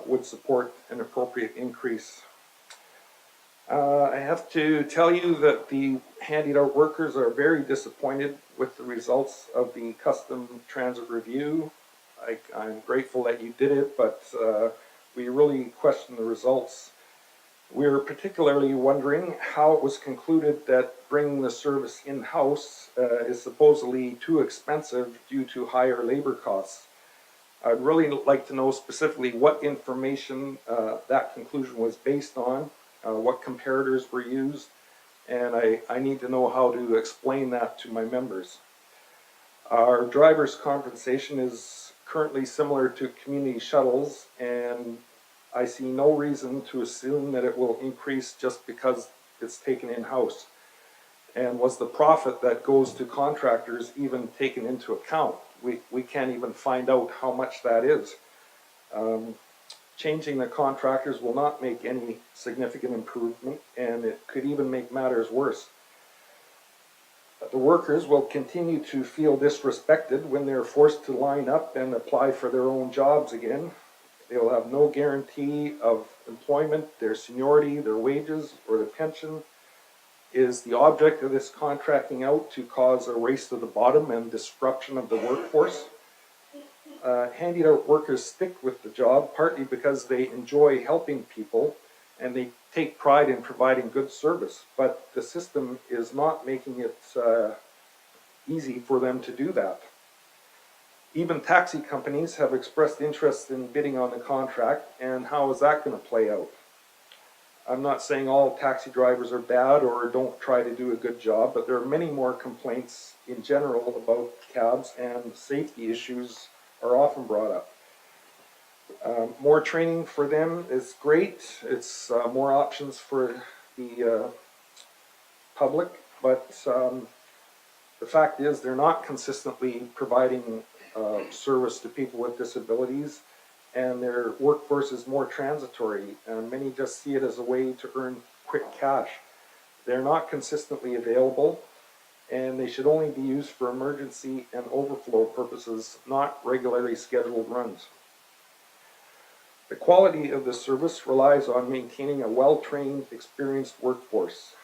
would support an appropriate increase. I have to tell you that the Handy Dart workers are very disappointed with the results of the custom transit review. I'm grateful that you did it, but we really question the results. We're particularly wondering how it was concluded that bringing the service in-house is supposedly too expensive due to higher labor costs. I'd really like to know specifically what information that conclusion was based on, what comparators were used, and I need to know how to explain that to my members. Our driver's compensation is currently similar to community shuttles, and I see no reason to assume that it will increase just because it's taken in-house. And was the profit that goes to contractors even taken into account? We can't even find out how much that is. Changing the contractors will not make any significant improvement, and it could even make matters worse. The workers will continue to feel disrespected when they're forced to line up and apply for their own jobs again. They will have no guarantee of employment, their seniority, their wages, or their pension. Is the object of this contracting out to cause a race to the bottom and disruption of the workforce? Handy Dart workers stick with the job partly because they enjoy helping people and they take pride in providing good service, but the system is not making it easy for them to do that. Even taxi companies have expressed interest in bidding on the contract, and how is that going to play out? I'm not saying all taxi drivers are bad or don't try to do a good job, but there are many more complaints in general about cabs, and safety issues are often brought up. More training for them is great. It's more options for the public, but The fact is, they're not consistently providing service to people with disabilities, and their workforce is more transitory, and many just see it as a way to earn quick cash. They're not consistently available, and they should only be used for emergency and overflow purposes, not regularly scheduled runs. The quality of the service relies on maintaining a well-trained, experienced workforce.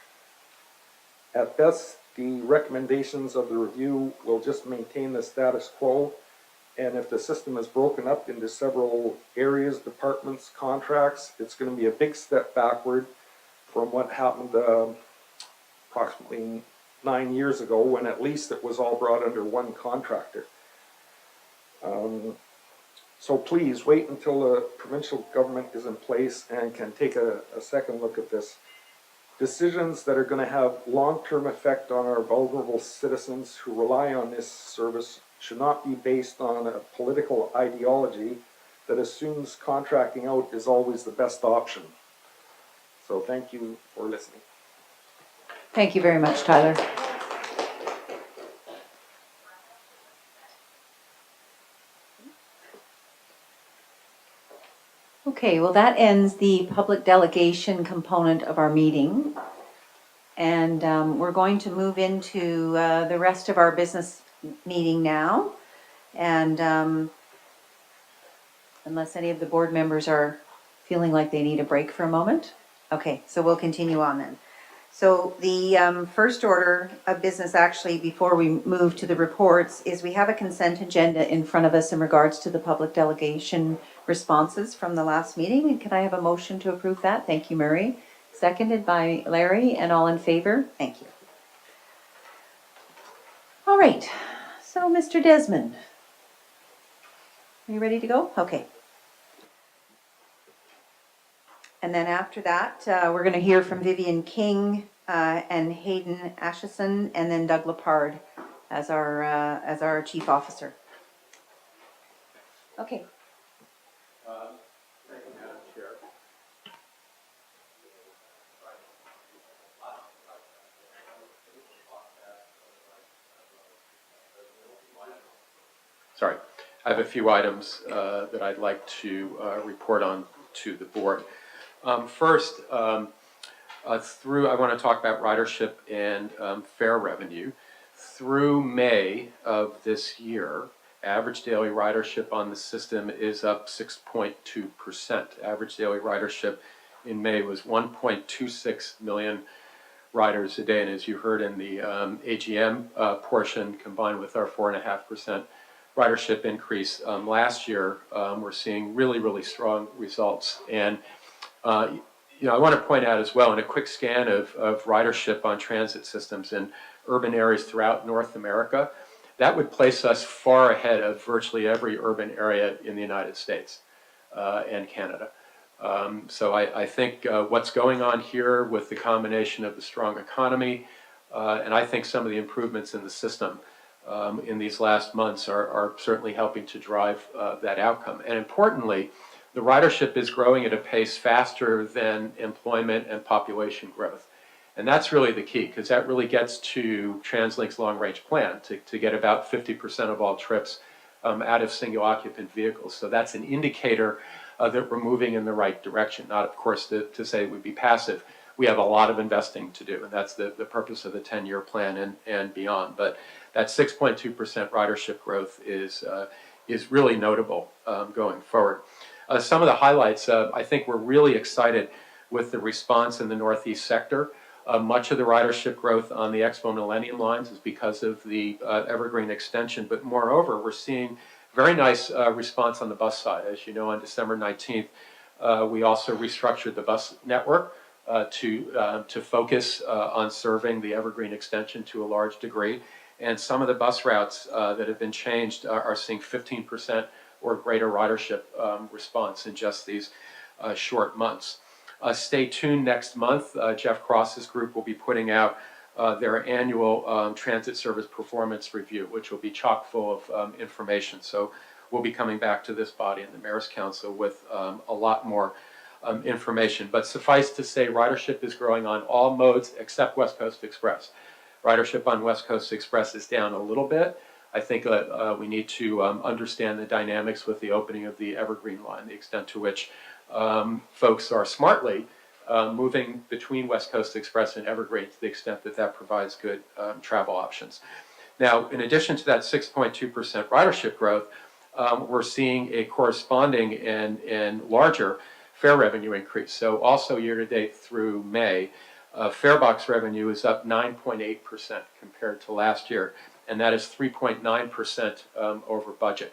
At best, the recommendations of the review will just maintain the status quo, and if the system is broken up into several areas, departments, contracts, it's going to be a big step backward from what happened approximately 9 years ago, when at least it was all brought under one contractor. So please wait until the provincial government is in place and can take a second look at this. Decisions that are going to have long-term effect on our vulnerable citizens who rely on this service should not be based on a political ideology that assumes contracting out is always the best option. So thank you for listening. Thank you very much, Tyler. Okay, well, that ends the public delegation component of our meeting. And we're going to move into the rest of our business meeting now. And unless any of the board members are feeling like they need a break for a moment. Okay, so we'll continue on then. So the first order of business, actually, before we move to the reports, is we have a consent agenda in front of us in regards to the public delegation responses from the last meeting. And can I have a motion to approve that? Thank you, Murray. Seconded by Larry, and all in favor? Thank you. All right, so Mr. Desmond, are you ready to go? Okay. And then after that, we're going to hear from Vivian King and Hayden Asheson, and then Doug Lepard as our chief officer. Okay. Thank you, Madam Chair. Sorry, I have a few items that I'd like to report on to the board. First, I want to talk about ridership and fare revenue. Through May of this year, average daily ridership on the system is up 6.2%. Average daily ridership in May was 1.26 million riders a day, and as you heard in the AGM portion, combined with our 4.5% ridership increase last year, we're seeing really, really strong results. And I want to point out as well, in a quick scan of ridership on transit systems in urban areas throughout North America, that would place us far ahead of virtually every urban area in the United States and Canada. So I think what's going on here with the combination of the strong economy and I think some of the improvements in the system in these last months are certainly helping to drive that outcome. And importantly, the ridership is growing at a pace faster than employment and population growth. And that's really the key, because that really gets to TransLink's long-range plan to get about 50% of all trips out of single-occupant vehicles. So that's an indicator that we're moving in the right direction. Not, of course, to say we'd be passive. We have a lot of investing to do, and that's the purpose of the 10-year plan and beyond. But that 6.2% ridership growth is really notable going forward. Some of the highlights, I think we're really excited with the response in the Northeast sector. Much of the ridership growth on the Expo Millennium lines is because of the Evergreen extension, but moreover, we're seeing very nice response on the bus side. As you know, on December 19th, we also restructured the bus network to focus on serving the Evergreen extension to a large degree. And some of the bus routes that have been changed are seeing 15% or greater ridership response in just these short months. Stay tuned next month. Jeff Cross's group will be putting out their annual transit service performance review, which will be chock full of information. So we'll be coming back to this body and the Mayor's Council with a lot more information. But suffice to say, ridership is growing on all modes except West Coast Express. Ridership on West Coast Express is down a little bit. I think we need to understand the dynamics with the opening of the Evergreen line, the extent to which folks are smartly moving between West Coast Express and Evergreen to the extent that that provides good travel options. Now, in addition to that 6.2% ridership growth, we're seeing a corresponding and larger fare revenue increase. So also year-to-date through May, fare box revenue is up 9.8% compared to last year, and that is 3.9% over budget.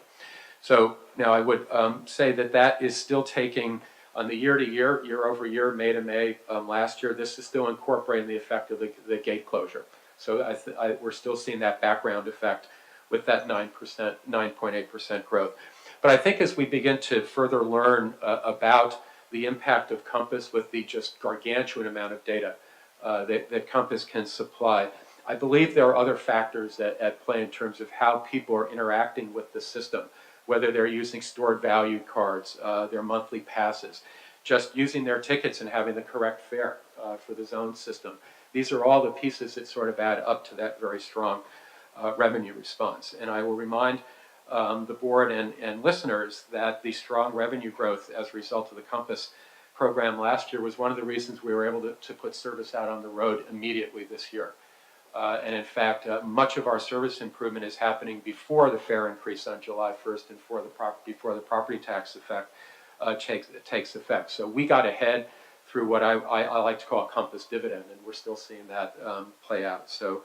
So now I would say that that is still taking, on the year-to-year, year-over-year, May to May last year, this is still incorporating the effect of the gate closure. So we're still seeing that background effect with that 9.8% growth. But I think as we begin to further learn about the impact of Compass with the just gargantuan amount of data that Compass can supply, I believe there are other factors at play in terms of how people are interacting with the system, whether they're using stored value cards, their monthly passes, just using their tickets and having the correct fare for the zone system. These are all the pieces that sort of add up to that very strong revenue response. And I will remind the board and listeners that the strong revenue growth as a result of the Compass program last year was one of the reasons we were able to put service out on the road immediately this year. And in fact, much of our service improvement is happening before the fare increase on July 1st and before the property tax effect takes effect. So we got ahead through what I like to call a Compass dividend, and we're still seeing that play out. So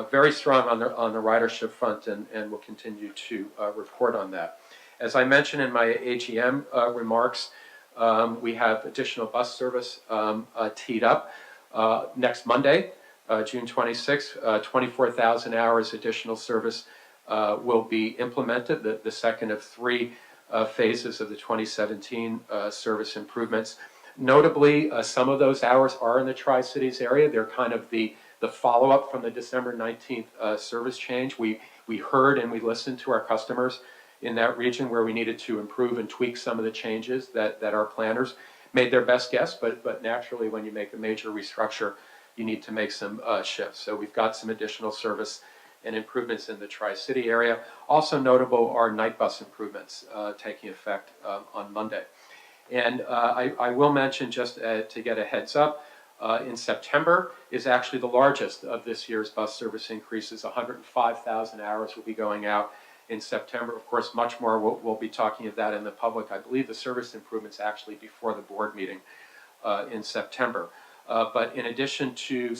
very strong on the ridership front, and we'll continue to report on that. As I mentioned in my AGM remarks, we have additional bus service teed up next Monday, June 26th. 24,000 hours additional service will be implemented, the second of three phases of the 2017 service improvements. Notably, some of those hours are in the Tri-Cities area. They're kind of the follow-up from the December 19th service change. We heard and we listened to our customers in that region where we needed to improve and tweak some of the changes that our planners made their best guess, but naturally when you make a major restructure, you need to make some shifts. So we've got some additional service and improvements in the Tri-City area. Also notable are night bus improvements taking effect on Monday. And I will mention, just to get a heads up, in September is actually the largest of this year's bus service increases. 105,000 hours will be going out in September. Of course, much more we'll be talking of that in the public. I believe the service improvements actually before the board meeting in September. But in addition to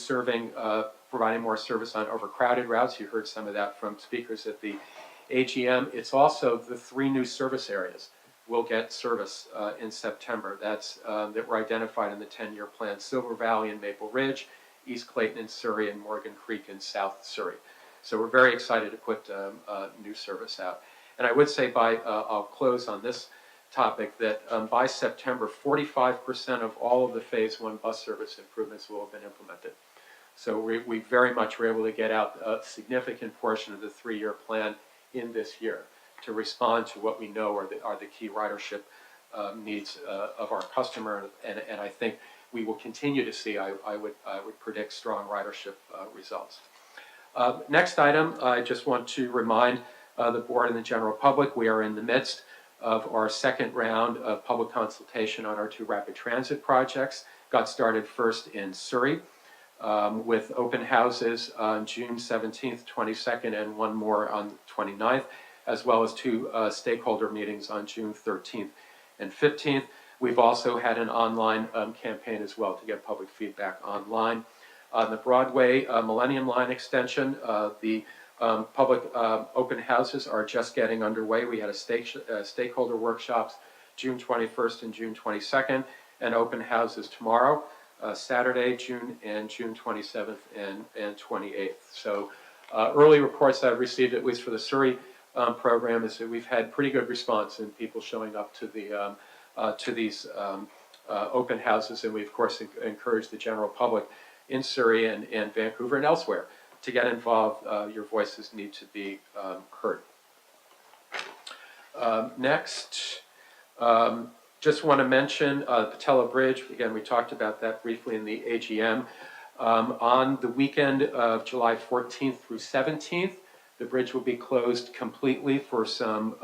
providing more service on overcrowded routes, you heard some of that from speakers at the AGM, it's also the 3 new service areas will get service in September. That were identified in the 10-year plan: Silver Valley and Maple Ridge, East Clayton and Surrey, and Morgan Creek in South Surrey. So we're very excited to put new service out. And I would say I'll close on this topic, that by September, 45% of all of the Phase 1 bus service improvements will have been implemented. So we very much were able to get out a significant portion of the 3-year plan in this year to respond to what we know are the key ridership needs of our customer, and I think we will continue to see, I would predict, strong ridership results. Next item, I just want to remind the board and the general public, we are in the midst of our second round of public consultation on our 2 rapid transit projects. Got started first in Surrey with open houses on June 17th, 22nd, and one more on the 29th, as well as 2 stakeholder meetings on June 13th and 15th. We've also had an online campaign as well to get public feedback online. On the Broadway Millennium Line extension, the public open houses are just getting underway. We had stakeholder workshops June 21st and June 22nd, and open houses tomorrow, Saturday, June 27th and 28th. So early reports I've received, at least for the Surrey program, is that we've had pretty good response in people showing up to these open houses, and we of course encourage the general public in Surrey and Vancouver and elsewhere to get involved. Your voices need to be heard. Next, just want to mention Patella Bridge. Again, we talked about that briefly in the AGM. On the weekend of July 14th through 17th, the bridge will be closed completely for some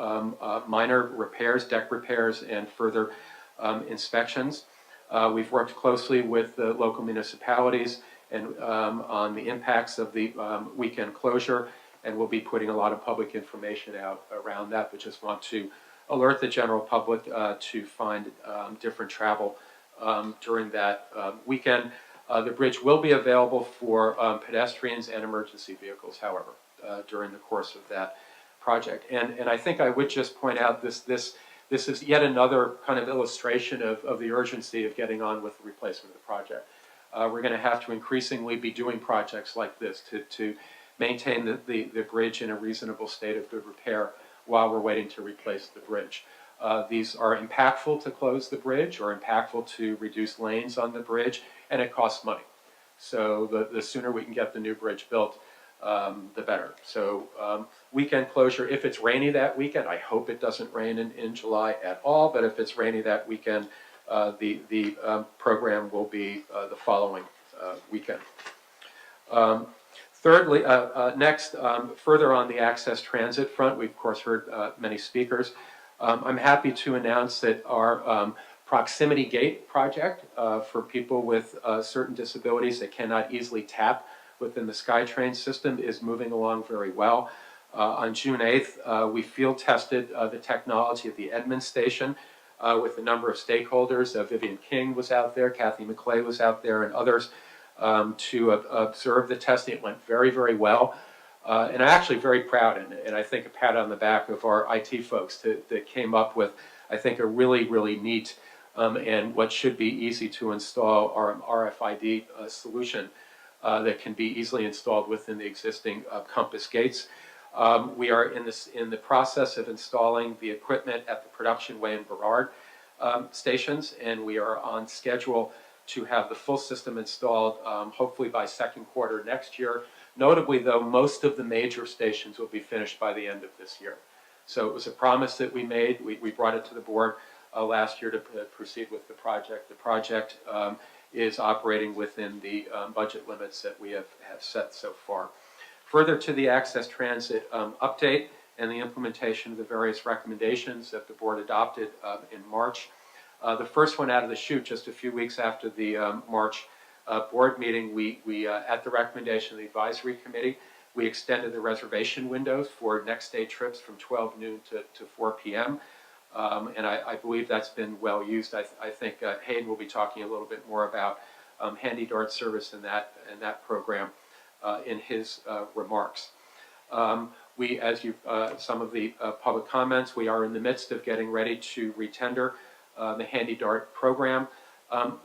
minor repairs, deck repairs, and further inspections. We've worked closely with the local municipalities and on the impacts of the weekend closure, and we'll be putting a lot of public information out around that, but just want to alert the general public to find different travel during that weekend. The bridge will be available for pedestrians and emergency vehicles, however, during the course of that project. And I think I would just point out this is yet another kind of illustration of the urgency of getting on with the replacement of the project. We're going to have to increasingly be doing projects like this to maintain the bridge in a reasonable state of good repair while we're waiting to replace the bridge. These are impactful to close the bridge or impactful to reduce lanes on the bridge, and it costs money. So the sooner we can get the new bridge built, the better. So weekend closure, if it's rainy that weekend, I hope it doesn't rain in July at all, but if it's rainy that weekend, the program will be the following weekend. Thirdly, next, further on the access transit front, we've of course heard many speakers. I'm happy to announce that our proximity gate project for people with certain disabilities that cannot easily tap within the SkyTrain system is moving along very well. On June 8th, we field tested the technology at the Edmond station with a number of stakeholders. Vivian King was out there, Kathy McClay was out there, and others to observe the testing. It went very, very well. And I'm actually very proud, and I think a pat on the back of our IT folks that came up with, I think, a really, really neat and what should be easy to install RFID solution that can be easily installed within the existing Compass gates. We are in the process of installing the equipment at the Production Way and Burrard stations, and we are on schedule to have the full system installed hopefully by second quarter next year. Notably, though, most of the major stations will be finished by the end of this year. So it was a promise that we made. We brought it to the board last year to proceed with the project. The project is operating within the budget limits that we have set so far. Further to the Access Transit update and the implementation of the various recommendations that the board adopted in March. The first one out of the chute, just a few weeks after the March board meeting, we at the recommendation of the advisory committee, we extended the reservation windows for next day trips from 12 noon to 4 p.m. And I believe that's been well used. I think Hayden will be talking a little bit more about Handy Dart service in that program in his remarks. We, as you, some of the public comments, we are in the midst of getting ready to retender the Handy Dart program.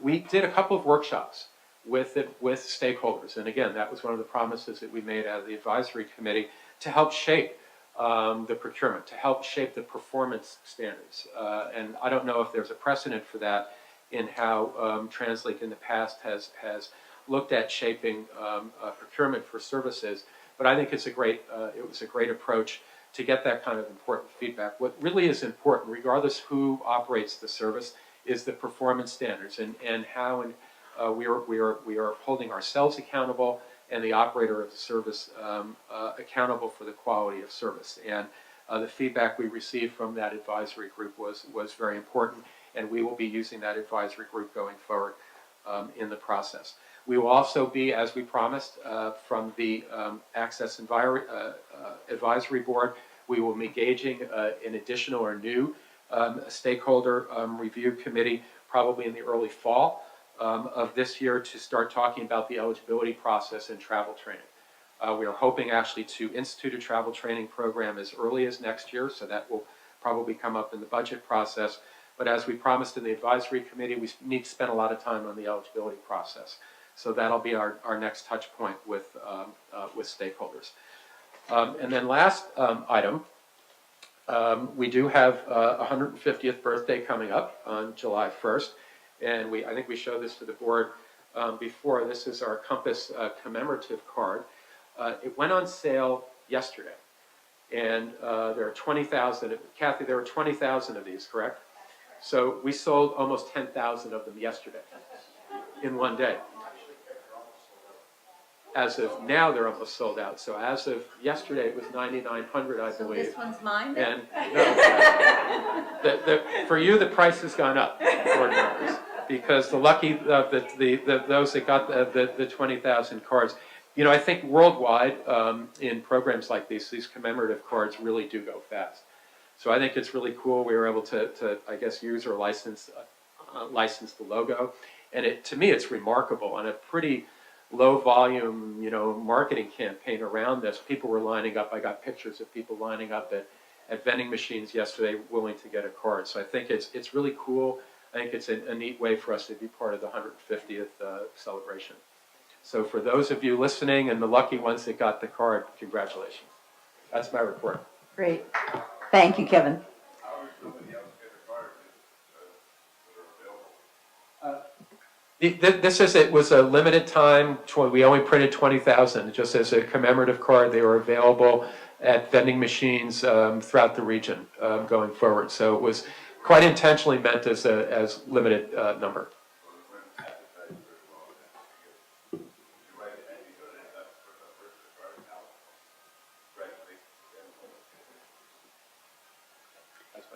We did a couple of workshops with stakeholders, and again, that was one of the promises that we made out of the advisory committee to help shape the procurement, to help shape the performance standards. And I don't know if there's a precedent for that in how TransLink in the past has looked at shaping procurement for services, but I think it's it was a great approach to get that kind of important feedback. What really is important, regardless who operates the service, is the performance standards and how we are holding ourselves accountable and the operator of the service accountable for the quality of service. And the feedback we received from that advisory group was very important, and we will be using that advisory group going forward in the process. We will also be, as we promised, from the Access Advisory Board, we will be engaging an additional or new stakeholder review committee probably in the early fall of this year to start talking about the eligibility process and travel training. We are hoping actually to institute a travel training program as early as next year, so that will probably come up in the budget process. But as we promised in the advisory committee, we need to spend a lot of time on the eligibility process. So that'll be our next touch point with stakeholders. And then last item, we do have a 150th birthday coming up on July 1st. And I think we showed this to the board before. This is our Compass commemorative card. It went on sale yesterday. And there are 20,000, Kathy, there were 20,000 of these, correct? So we sold almost 10,000 of them yesterday in one day. As of now, they're almost sold out. So as of yesterday, it was 9,900, I So believe. this one's mine then? And no, for you, the price has gone up, board members, because the lucky, those that got the 20,000 cards, you know, I think worldwide, in programs like these commemorative cards really do go fast. So I think it's really cool. We were able to I guess, use or license the logo, and to me, it's remarkable on a pretty low volume, you know, marketing campaign around this. People were lining up. I got pictures of people lining up at vending machines yesterday, willing to get a card. So I think it's really cool. I think it's a neat way for us to be part of the 150th celebration. So for those of you listening and the lucky ones that got the card, congratulations. That's my report. Great. Thank you, Kevin. It was a limited time. We only printed 20,000 just as a commemorative card. They were available at vending machines throughout the region going forward. So it was quite intentionally meant as limited number.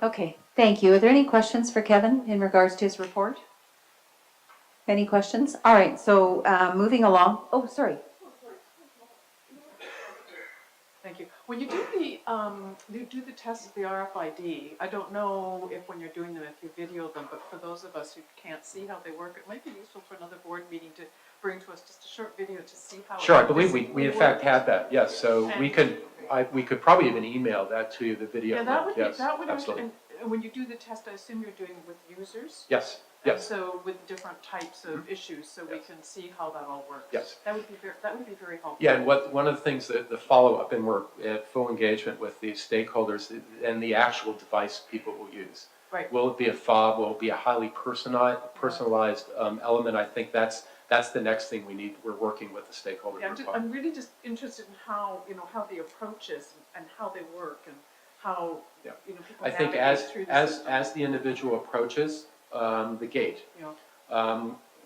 Okay, thank you. Are there any questions for Kevin in regards to his report? Any questions? All right, so moving along. Oh, sorry. Thank you. When you do the test of the RFID, I don't know if when you're doing them, if you video them, but for those of us who can't see how they work, it might be useful for another board meeting to bring to us just a short video to see how. Sure, I believe we in fact had that. Yes, so we could probably even email that to you, the video. Yeah, that would yes, be, that would, absolutely. and when you do the test, I assume you're doing it with users? Yes, And yes, so with different types of issues, so we can see how that all works. yes. That would be very helpful. Yeah, and one of the things that the follow-up, and we're at full engagement with the stakeholders and the actual device people will use. Right. Will it be a fob? Will it be a highly personalized element? I think that's the next thing we need. We're working with the stakeholders. Yeah, I'm really just interested in how, how the approach is and how they work and how, people I think navigate through the system. as the individual approaches the gate, Yeah.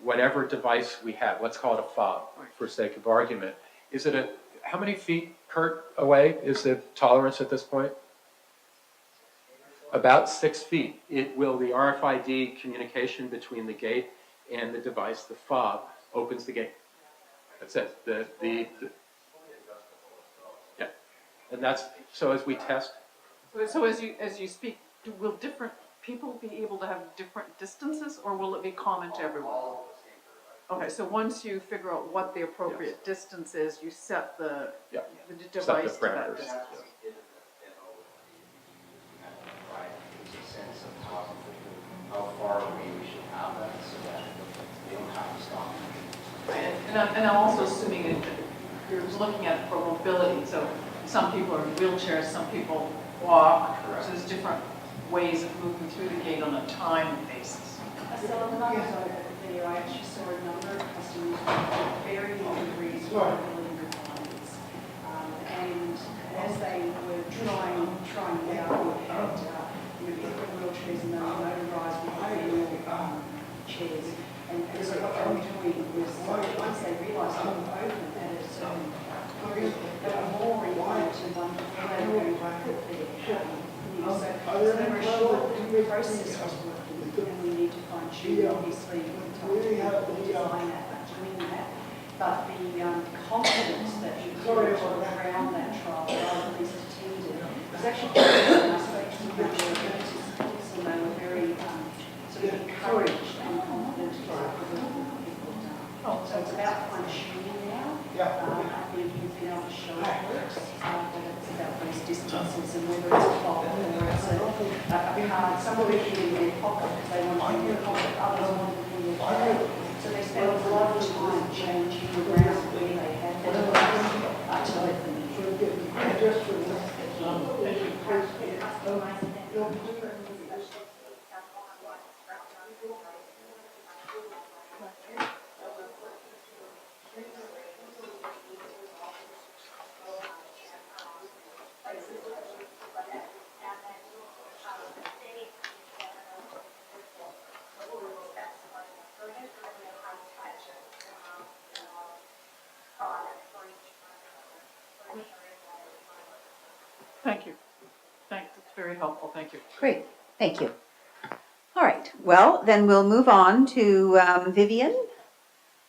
whatever device we have, let's call it a fob for sake of argument, is it how many feet, Kurt, away is the tolerance at this point? About 6 feet. The RFID communication between the gate and the device, the fob, opens the gate. That's it. Yeah. And that's, so as we test. So as you speak, will different people be able to have different distances, or will it be common to everyone? Okay, so once you figure out what the appropriate distance is, you set the device to that distance. How far away we should have that so that they don't have to stop. And I'm also assuming that you're looking at it for mobility, so some people are in wheelchairs, some people walk, so there's different ways of moving through the gate on a time basis. So on the numbers over there, I actually saw a number of customers with varying degrees of mobility requirements. And as they were trying it out, we had people in wheelchairs and those motorised with manual chairs. And so what they were doing was, once they realised they could open at a certain degree, they were more inclined to wonder where they were going to put their so they were sure that the process was working, and we need to fine tune, obviously, with the time to design that, doing that. But the confidence that you could around that trial, rather than least attended, was actually very good. And I spoke to some of the participants, and they were very sort of encouraged and confident to work with the work that people have done. So it's about fine tuning now. I think you've been able to show it works, but it's about those distances and whether it's a fob or it's a card. Some are keeping in their pocket because they want it in their pocket, others want it in their pocket. So they spend a lot of time changing around where they have their device to let them in. Thank you. That's very helpful, thank you. Great, thank you. All right, well, then we'll move on to Vivian,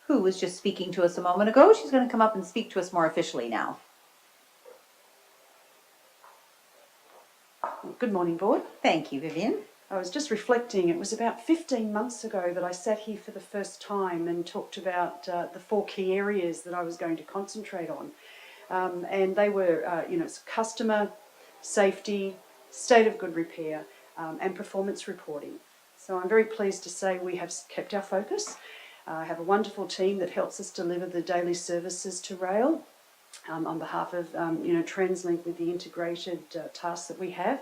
who was just speaking to us a moment ago. She's going to come up and speak to us more officially now. Good morning, Board. Thank you, Vivian. I was just reflecting, it was about 15 months ago that I sat here for the first time and talked about the 4 key areas that I was going to concentrate on. And they were, it's customer, safety, state of good repair, and performance reporting. So I'm very pleased to say we have kept our focus. I have a wonderful team that helps us deliver the daily services to rail on behalf of, TransLink with the integrated tasks that we have.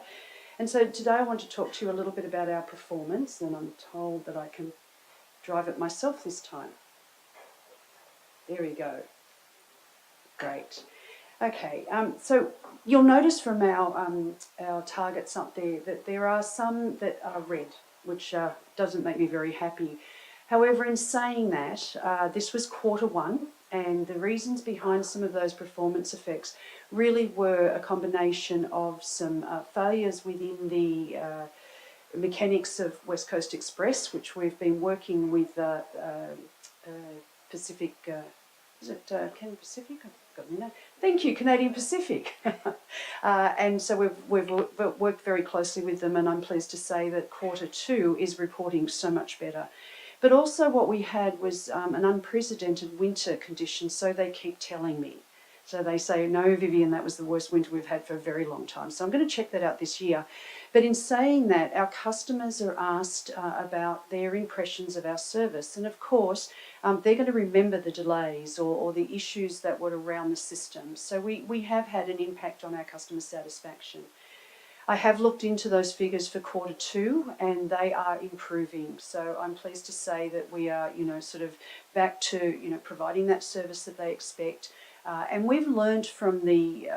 And so today I want to talk to you a little bit about our performance, and I'm told that I can drive it myself this time. There we go. Great. Okay, so you'll notice from our targets up there that there are some that are red, which doesn't make me very happy. However, in saying that, this was Q1, and the reasons behind some of those performance effects really were a combination of some failures within the mechanics of West Coast Express, which we've been working with Pacific. Is it Canadian Pacific? I've got a minute. Thank you, Canadian Pacific. And so we've worked very closely with them, and I'm pleased to say that Q2 is reporting so much better. But also what we had was an unprecedented winter condition, so they keep telling me. So they say, no, Vivian, that was the worst winter we've had for a very long time. So I'm going to check that out this year. But in saying that, our customers are asked about their impressions of our service. And of course, they're going to remember the delays or the issues that were around the system. So we have had an impact on our customer satisfaction. I have looked into those figures for Q2 and they are improving. So I'm pleased to say that we are, sort of back to, providing that service that they expect. And we've learned from the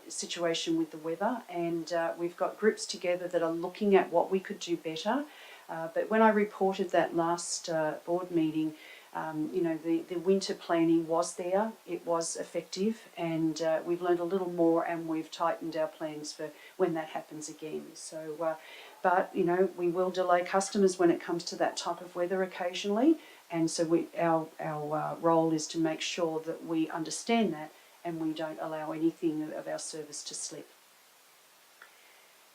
situation with the weather, and we've got groups together that are looking at what we could do better. But when I reported that last board meeting, the winter planning was there, it was effective, and we've learned a little more and we've tightened our plans for when that happens again. So, but we will delay customers when it comes to that type of weather occasionally, and so our role is to make sure that we understand that and we don't allow anything of our service to slip.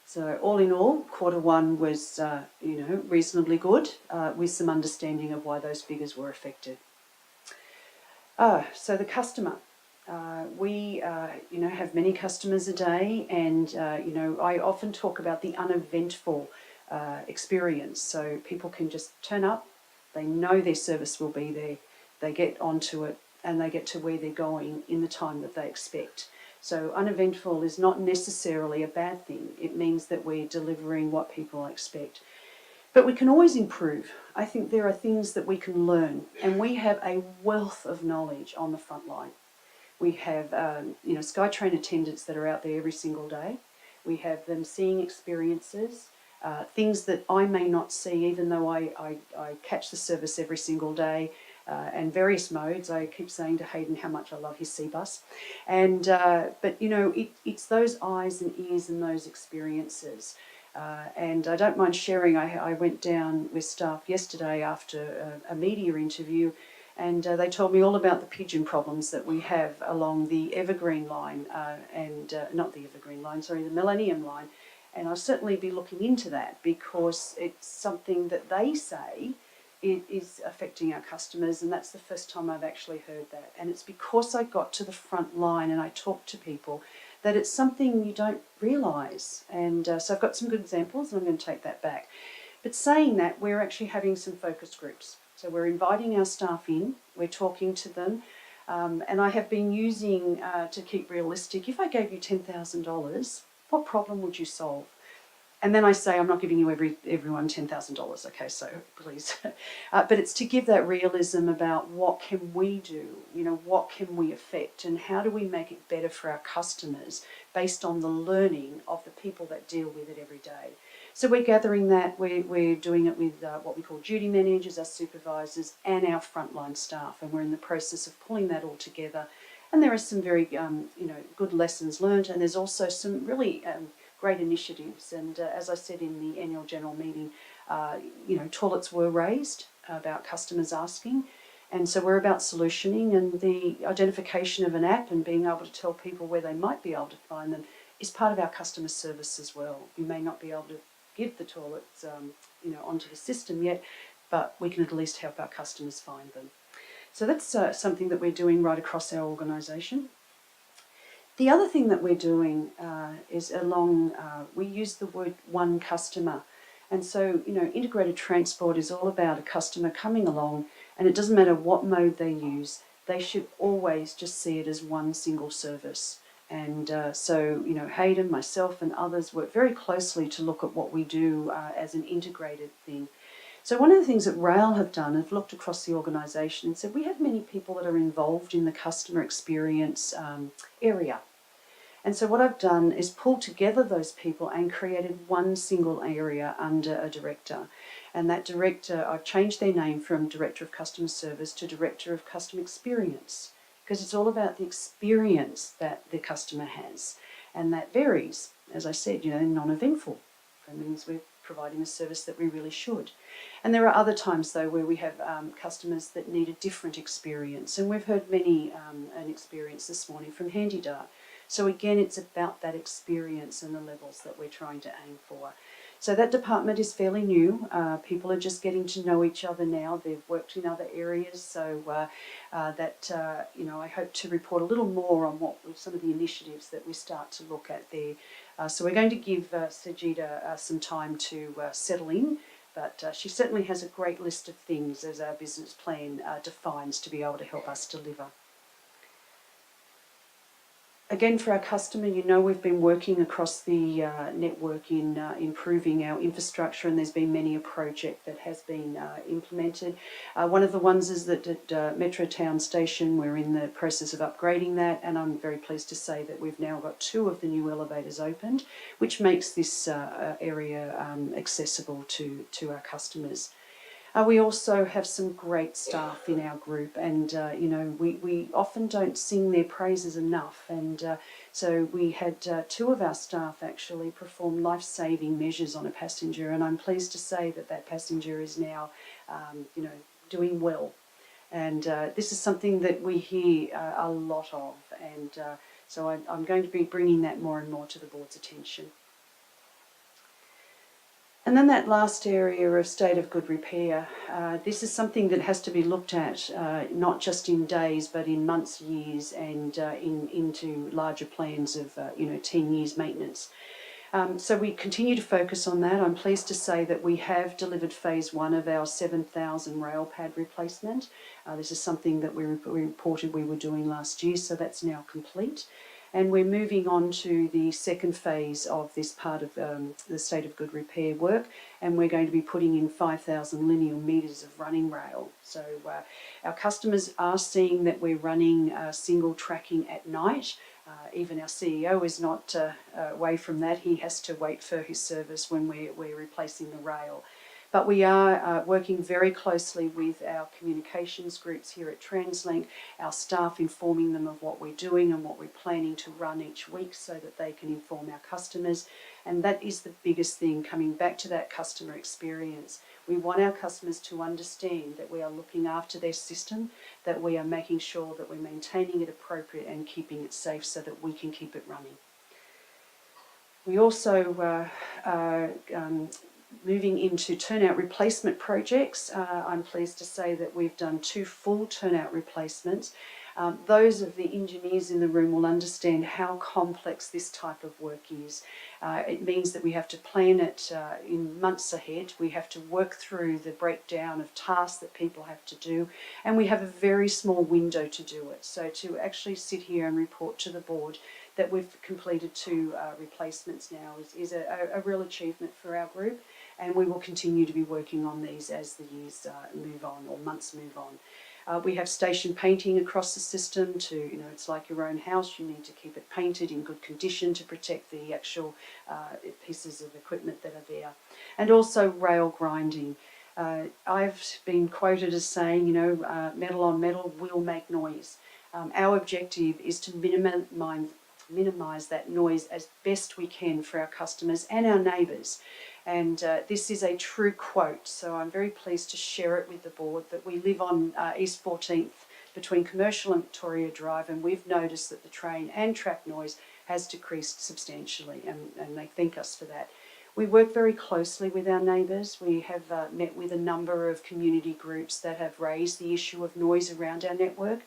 So all in all, Q1 was, reasonably good, with some understanding of why those figures were affected. So the customer. We, have many customers a day, and, I often talk about the uneventful experience. So people can just turn up, they know their service will be there, they get onto it, and they get to where they're going in the time that they expect. So uneventful is not necessarily a bad thing. It means that we're delivering what people expect. But we can always improve. I think there are things that we can learn, and we have a wealth of knowledge on the front line. We have, SkyTrain attendants that are out there every single day. We have them seeing experiences, things that I may not see, even though I catch the service every single day. And various modes. I keep saying to Hayden how much I love his sea bus. And, but it's those eyes and ears and those experiences. And I don't mind sharing, I went down with staff yesterday after a media interview, and they told me all about the pigeon problems that we have along the Evergreen line, not the Evergreen line, sorry, the Millennium line. And I'll certainly be looking into that because it's something that they say it is affecting our customers, and that's the first time I've actually heard that. And it's because I got to the front line and I talked to people that it's something you don't realise. And so I've got some good examples, and I'm going to take that back. But saying that, we're actually having some focus groups. So we're inviting our staff in, we're talking to them, and I have been using, to keep realistic, if I gave you $10,000, what problem would you solve? And then I say, I'm not giving you everyone $10,000, okay, so please. But it's to give that realism about what can we do, what can we affect, and how do we make it better for our customers based on the learning of the people that deal with it every day. So we're gathering that, we're doing it with what we call duty managers, our supervisors, and our frontline staff, and we're in the process of pulling that all together. And there are some very, good lessons learned, and there's also some really great initiatives. And as I said in the annual general meeting, toilets were raised about customers asking. And so we're about solutioning, and the identification of an app and being able to tell people where they might be able to find them is part of our customer service as well. We may not be able to give the toilets, onto the system yet, but we can at least help our customers find them. So that's something that we're doing right across our organisation. The other thing that we're doing is we use the word one customer. And so, integrated transport is all about a customer coming along, and it doesn't matter what mode they use, they should always just see it as one single service. And so, Hayden, myself, and others work very closely to look at what we do as an integrated thing. So one of the things that Rail have done, have looked across the organisation and said, we have many people that are involved in the customer experience area. And so what I've done is pulled together those people and created one single area under a director. And that director, I've changed their name from Director of Customer Service to Director of Customer Experience, because it's all about the experience that the customer has. And that varies, as I said, non-eventful. That means we're providing a service that we really should. And there are other times, though, where we have customers that need a different experience. And we've heard many an experience this morning from HandyDart. So again, it's about that experience and the levels that we're trying to aim for. So that department is fairly new. People are just getting to know each other now. They've worked in other areas. So I hope to report a little more on some of the initiatives that we start to look at there. So we're going to give Sajida some time to settle in. But she certainly has a great list of things, as our business plan defines, to be able to help us deliver. Again, for our customer, we've been working across the network in improving our infrastructure, and there's been many a project that has been implemented. One of the ones is that at Metro Town Station, we're in the process of upgrading that, and I'm very pleased to say that we've now got 2 of the new elevators opened, which makes this area accessible to our customers. We also have some great staff in our group, and we often don't sing their praises enough. And so we had 2 of our staff actually perform life-saving measures on a passenger, and I'm pleased to say that passenger is now, doing well. And this is something that we hear a lot of, and so I'm going to be bringing that more and more to the board's attention. And then that last area of state of good repair, this is something that has to be looked at not just in days, but in months, years, and into larger plans of 10 years maintenance. So we continue to focus on that. I'm pleased to say that we have delivered phase 1 of our 7,000 rail pad replacement. This is something that we reported we were doing last year, so that's now complete. And we're moving on to the second phase of this part of the state of good repair work, and we're going to be putting in 5,000 linear metres of running rail. So our customers are seeing that we're running single tracking at night. Even our CEO is not away from that. He has to wait for his service when we're replacing the rail. But we are working very closely with our communications groups here at TransLink, our staff, informing them of what we're doing and what we're planning to run each week so that they can inform our customers. And that is the biggest thing, coming back to that customer experience. We want our customers to understand that we are looking after their system, that we are making sure that we're maintaining it appropriate and keeping it safe so that we can keep it running. We also moving into turnout replacement projects. I'm pleased to say that we've done 2 full turnout replacements. Those of the engineers in the room will understand how complex this type of work is. It means that we have to plan it in months ahead. We have to work through the breakdown of tasks that people have to do, and we have a very small window to do it. So to actually sit here and report to the board that we've completed 2 replacements now is a real achievement for our group, and we will continue to be working on these as the years move on, or months move on. We have station painting across the system it's like your own house. You need to keep it painted in good condition to protect the actual pieces of equipment that are there. And also rail grinding. I've been quoted as saying, metal on metal will make noise. Our objective is to minimise that noise as best we can for our customers and our neighbours. And this is a true quote, so I'm very pleased to share it with the board that we live on East 14th between Commercial and Victoria Drive, and we've noticed that the train and track noise has decreased substantially, and they thank us for that. We work very closely with our neighbours. We have met with a number of community groups that have raised the issue of noise around our network,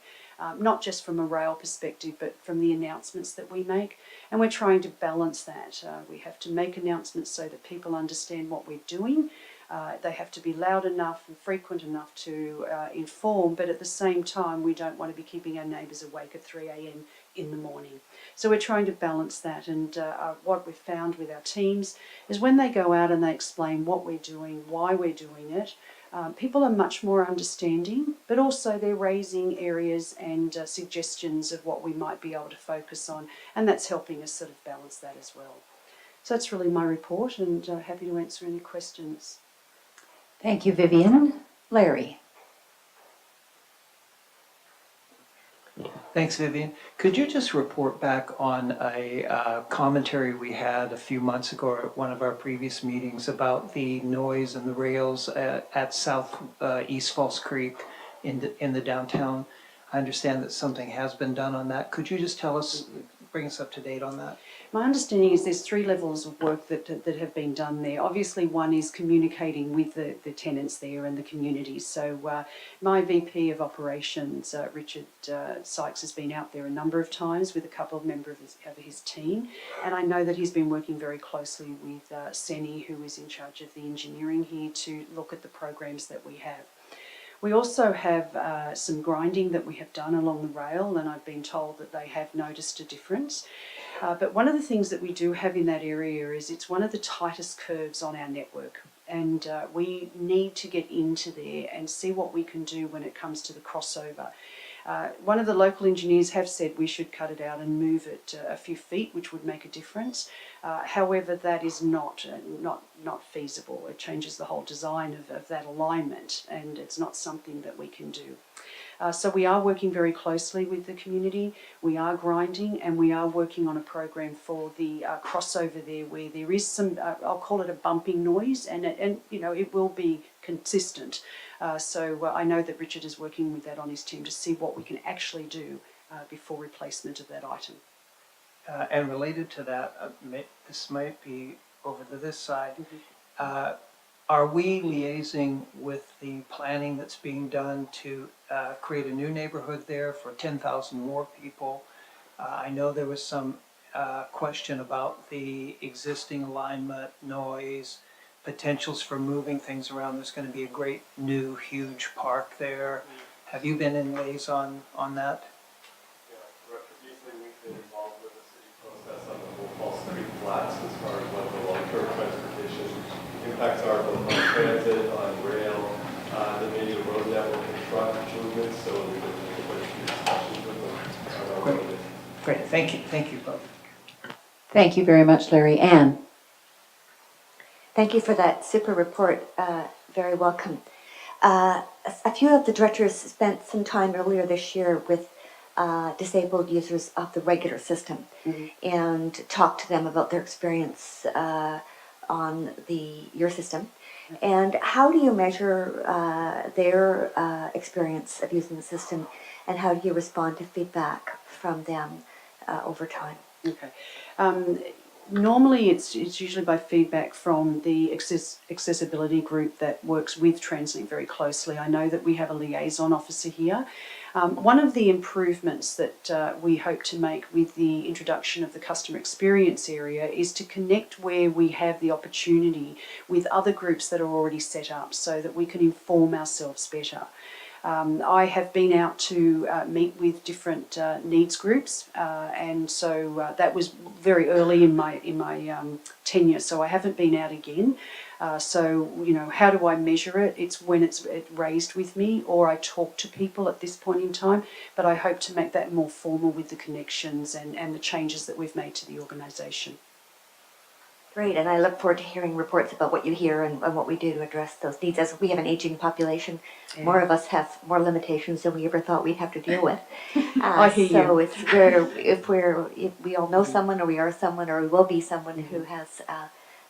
not just from a rail perspective, but from the announcements that we make. And we're trying to balance that. We have to make announcements so that people understand what we're doing. They have to be loud enough and frequent enough to inform, but at the same time, we don't want to be keeping our neighbours awake at 3 a.m. in the morning. So we're trying to balance that, and what we've found with our teams is when they go out and they explain what we're doing, why we're doing it, people are much more understanding, but also they're raising areas and suggestions of what we might be able to focus on, and that's helping us sort of balance that as well. So that's really my report, and happy to answer any questions. Thank you, Vivian. Larry. Thanks, Vivian. Could you just report back on a commentary we had a few months ago at one of our previous meetings about the noise and the rails at South East False Creek in the downtown? I understand that something has been done on that. Could you just tell us, bring us up to date on that? My understanding is there's 3 levels of work that have been done there. Obviously, one is communicating with the tenants there and the communities. So my VP of Operations, Richard Sykes, has been out there a number of times with a couple of members of his team. And I know that he's been working very closely with Seni, who is in charge of the engineering here, to look at the programs that we have. We also have some grinding that we have done along the rail, and I've been told that they have noticed a difference. But one of the things that we do have in that area is it's one of the tightest curves on our network, and we need to get into there and see what we can do when it comes to the crossover. One of the local engineers have said we should cut it out and move it a few feet, which would make a difference. However, that is not feasible. It changes the whole design of that alignment, and it's not something that we can do. So we are working very closely with the community. We are grinding, and we are working on a program for the crossover there, where there is some, I'll call it a bumping noise, and it will be consistent. So I know that Richard is working with that on his team to see what we can actually do before replacement of that item. And related to that, this might be over to this side. Are we liaising with the planning that's being done to create a new neighborhood there for 10,000 more people? I know there was some question about the existing alignment, noise, potentials for moving things around. There's going to be a great new huge park there. Have you been in liaison on that? Yeah, recently we've been involved with the city process on the whole False Creek Flats as far as what the long-term transportation impacts are both on transit, on rail, then maybe the road network and truck movements, so we've been making quite a few discussions with them. Great, thank you both. Thank you very much, Larry. Anne. Thank you for that super report. Very welcome. A few of the directors spent some time earlier this year with disabled users of the regular system and talked to them about their experience on your system. And how do you measure their experience of using the system, and how do you respond to feedback from them over time? Okay. Normally it's usually by feedback from the accessibility group that works with TransLink very closely. I know that we have a liaison officer here. One of the improvements that we hope to make with the introduction of the customer experience area is to connect where we have the opportunity with other groups that are already set up so that we can inform ourselves better. I have been out to meet with different needs groups, and so that was very early in my tenure. So I haven't been out again. So how do I measure it? It's when it's raised with me, or I talk to people at this point in time. But I hope to make that more formal with the connections and the changes that we've made to the organisation. Great, and I look forward to hearing reports about what you hear and what we do to address those needs. As we have an aging population, more of us have more limitations than we ever thought we'd have to deal with. I hear So you. it's if we all know someone, or we are someone, or we will be someone who has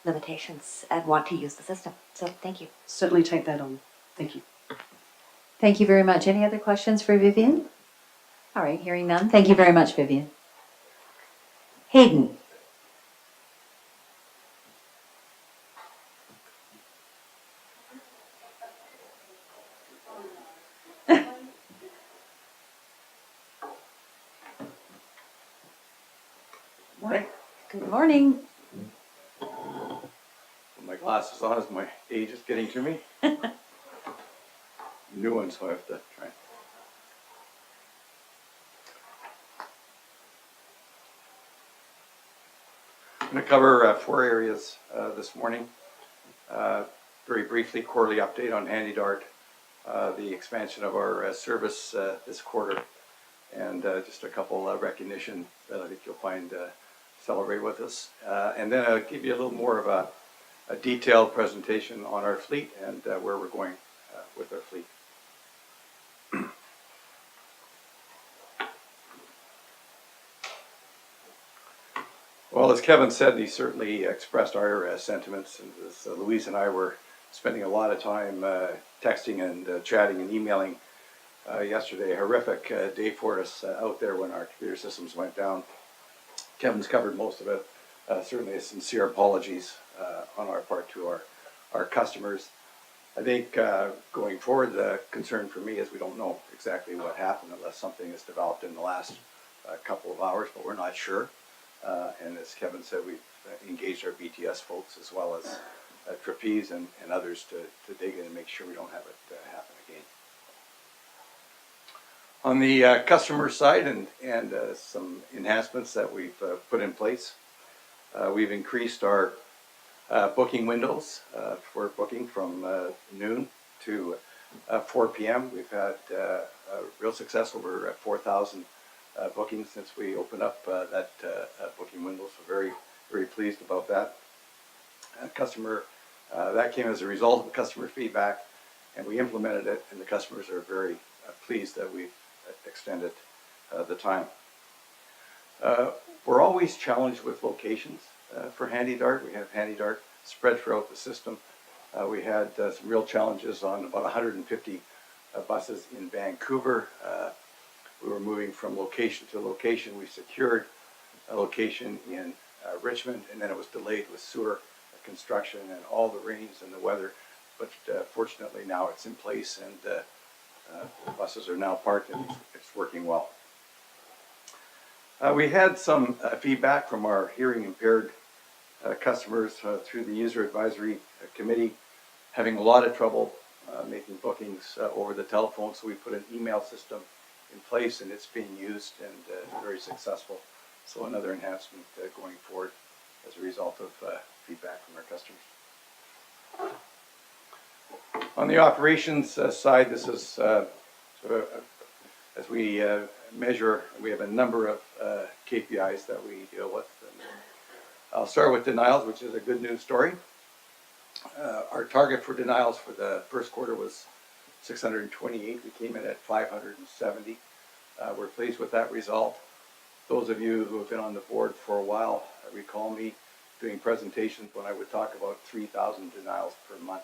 limitations and want to use the system. So thank you. Certainly take that on. Thank you. Thank you very much. Any other questions for Vivian? All right, hearing none. Thank you very much, Vivian. Hayden. Morning. Good morning. Put my glasses on as my age is getting to me. New ones, so I have to try. I'm going to cover 4 areas this morning. Very briefly, quarterly update on Handy Dart, the expansion of our service this quarter, and just a couple recognition that I think you'll find celebrate with us. And then I'll give you a little more of a detailed presentation on our fleet and where we're going with our fleet. Well, as Kevin said, he certainly expressed our sentiments, and as Louise and I were spending a lot of time texting and chatting and emailing yesterday. A horrific day for us out there when our computer systems went down. Kevin's covered most of it. Certainly a sincere apologies on our part to our customers. I think going forward, the concern for me is we don't know exactly what happened unless something is developed in the last couple of hours, but we're not sure. And as Kevin said, we've engaged our BTS folks as well as Trapeze and others to dig in and make sure we don't have it happen again. On the customer side and some enhancements that we've put in place, we've increased our booking windows for booking from noon to 4 p.m. We've had real success, over 4,000 bookings since we opened up that booking window, so very, very pleased about that. That came as a result of customer feedback, and we implemented it, and the customers are very pleased that we've extended the time. We're always challenged with locations for Handy Dart. We have Handy Dart spread throughout the system. We had some real challenges on about 150 buses in Vancouver. We were moving from location to location. We secured a location in Richmond, and then it was delayed with sewer construction and all the rains and the weather. But fortunately now it's in place, and the buses are now parked, and it's working well. We had some feedback from our hearing impaired customers through the User Advisory Committee, having a lot of trouble making bookings over the telephone, so we put an email system in place, and it's being used and very successful. So another enhancement going forward as a result of feedback from our customers. On the operations side, this is as we measure, we have a number of KPIs that we deal with. And I'll start with denials, which is a good news story. Our target for denials for the first quarter was 628. We came in at 570. We're pleased with that result. Those of you who have been on the board for a while recall me doing presentations when I would talk about 3,000 denials per month.